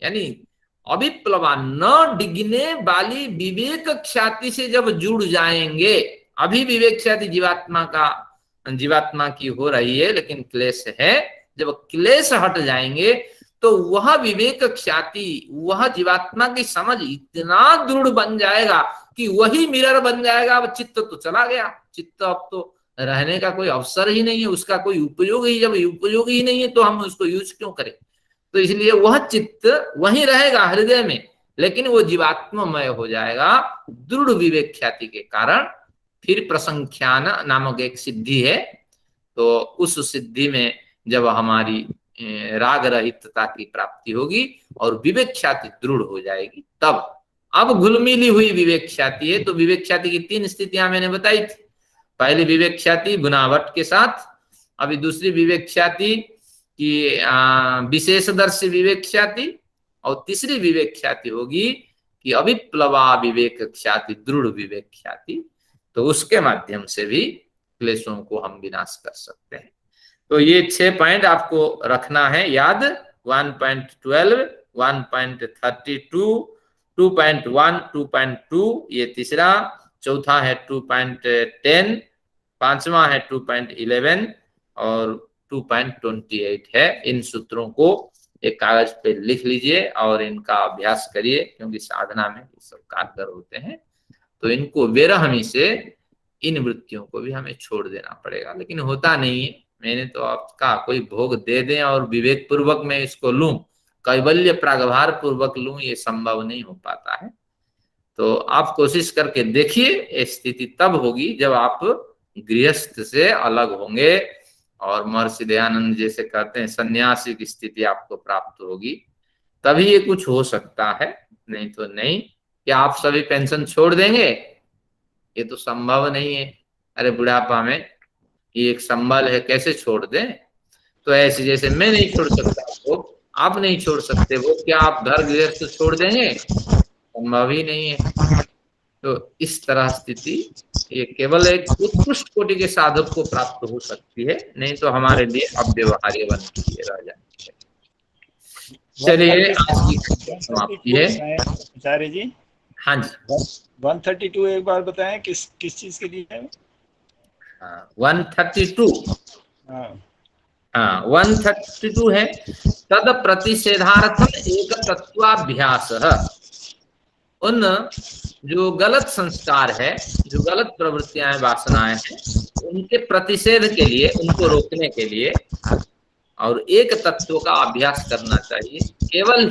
यानी अविप्लवा न डिगने वाली विवेक ख्याति से जब जुड़ जाएंगे। अभी विवेक ख्याति जीवात्मा की हो रही है, लेकिन क्लेश है। जब क्लेश हट जाएंगे तो वह विवेक ख्याति, वह जीवात्मा की समझ इतना दृढ़ बन जाएगा कि वही मिरर बन जाएगा। अब चित्त तो चला गया, चित्त अब तो रहने का कोई अवसर ही नहीं है, उसका कोई उपयोग ही, जब उपयोग ही नहीं है तो हम उसको यूज क्यों करें। तो इसलिए वह चित्त वहीं रहेगा हृदय में, लेकिन वो जीवात्ममय हो जाएगा दृढ़ विवेक ख्याति के कारण। फिर प्रसंख्यान नामक एक सिद्धि है, तो उस सिद्धि में जब हमारी राग रहितता की प्राप्ति होगी और विवेक ख्याति दृढ़ हो जाएगी, तब अब घुलमिली हुई विवेक ख्याति है। तो विवेक ख्याति की 3 स्थितियां मैंने बताई थी। पहली विवेक ख्याति गुनावट के साथ, अभी दूसरी विवेक ख्याति की विशेषदर्शी विवेक ख्याति, और तीसरी विवेक ख्याति होगी कि अविप्लवा विवेक ख्याति, दृढ़ विवेक ख्याति। तो उसके माध्यम से भी क्लेशों को हम विनाश कर सकते हैं। तो ये 6 पॉइंट आपको रखना है याद। 1.12, 1.32, 2.1, 2.2 ये तीसरा, चौथा है 2.10, पांचवा है 2.11 और 2.28 है। इन सूत्रों को एक कागज पे लिख लीजिए और इनका अभ्यास करिए, क्योंकि साधना में ये सब कारगर होते हैं। तो इनको बेरहमी से इन वृत्तियों को भी हमें छोड़ देना पड़ेगा, लेकिन होता नहीं है। मैंने तो आपका कोई भोग दे दें और विवेक पूर्वक मैं इसको लूं, कैवल्य प्रागभार पूर्वक लूं, ये संभव नहीं हो पाता है। तो आप कोशिश करके देखिए। स्थिति तब होगी जब आप गृहस्थ से अलग होंगे और महर्षि दयानंद जैसे कहते हैं सन्यासी की स्थिति आपको प्राप्त होगी, तभी ये कुछ हो सकता है, नहीं तो नहीं। क्या आप सभी पेंशन छोड़ देंगे? ये तो संभव नहीं है। अरे बुढ़ापा में ये एक संबल है, कैसे छोड़ दें? तो ऐसे जैसे मैं नहीं छोड़ सकता वो, आप नहीं छोड़ सकते वो, क्या आप घर गृहस्थ छोड़ देंगे? संभव ही नहीं है। तो इस तरह स्थिति ये केवल एक उत्कृष्ट कोटि के साधक को प्राप्त हो सकती है, नहीं तो हमारे लिए अव्यवहार्य बनती रह जाती है। चलिए आज की समाप्ति है आचार्य जी। हाँ जी 132 एक बार बताएं किस चीज के लिए है? 132 हाँ 132 है तद प्रतिषेधार्थम एक तत्वाभ्यास। उन जो गलत संस्कार है, जो गलत प्रवृत्तियां वासनाएं हैं, उनके प्रतिषेध के लिए, उनको रोकने के लिए और एक तत्व का अभ्यास करना चाहिए। केवल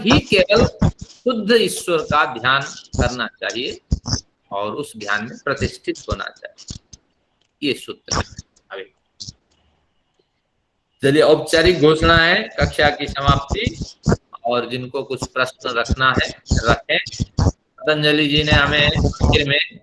शुद्ध ईश्वर का ध्यान करना चाहिए और उस ध्यान में प्रतिष्ठित होना चाहिए। ये सूत्र है। चलिए औपचारिक घोषणा है कक्षा की समाप्ति, और जिनको कुछ प्रश्न रखना है रखें। पतंजलि जी ने हमें आखिर में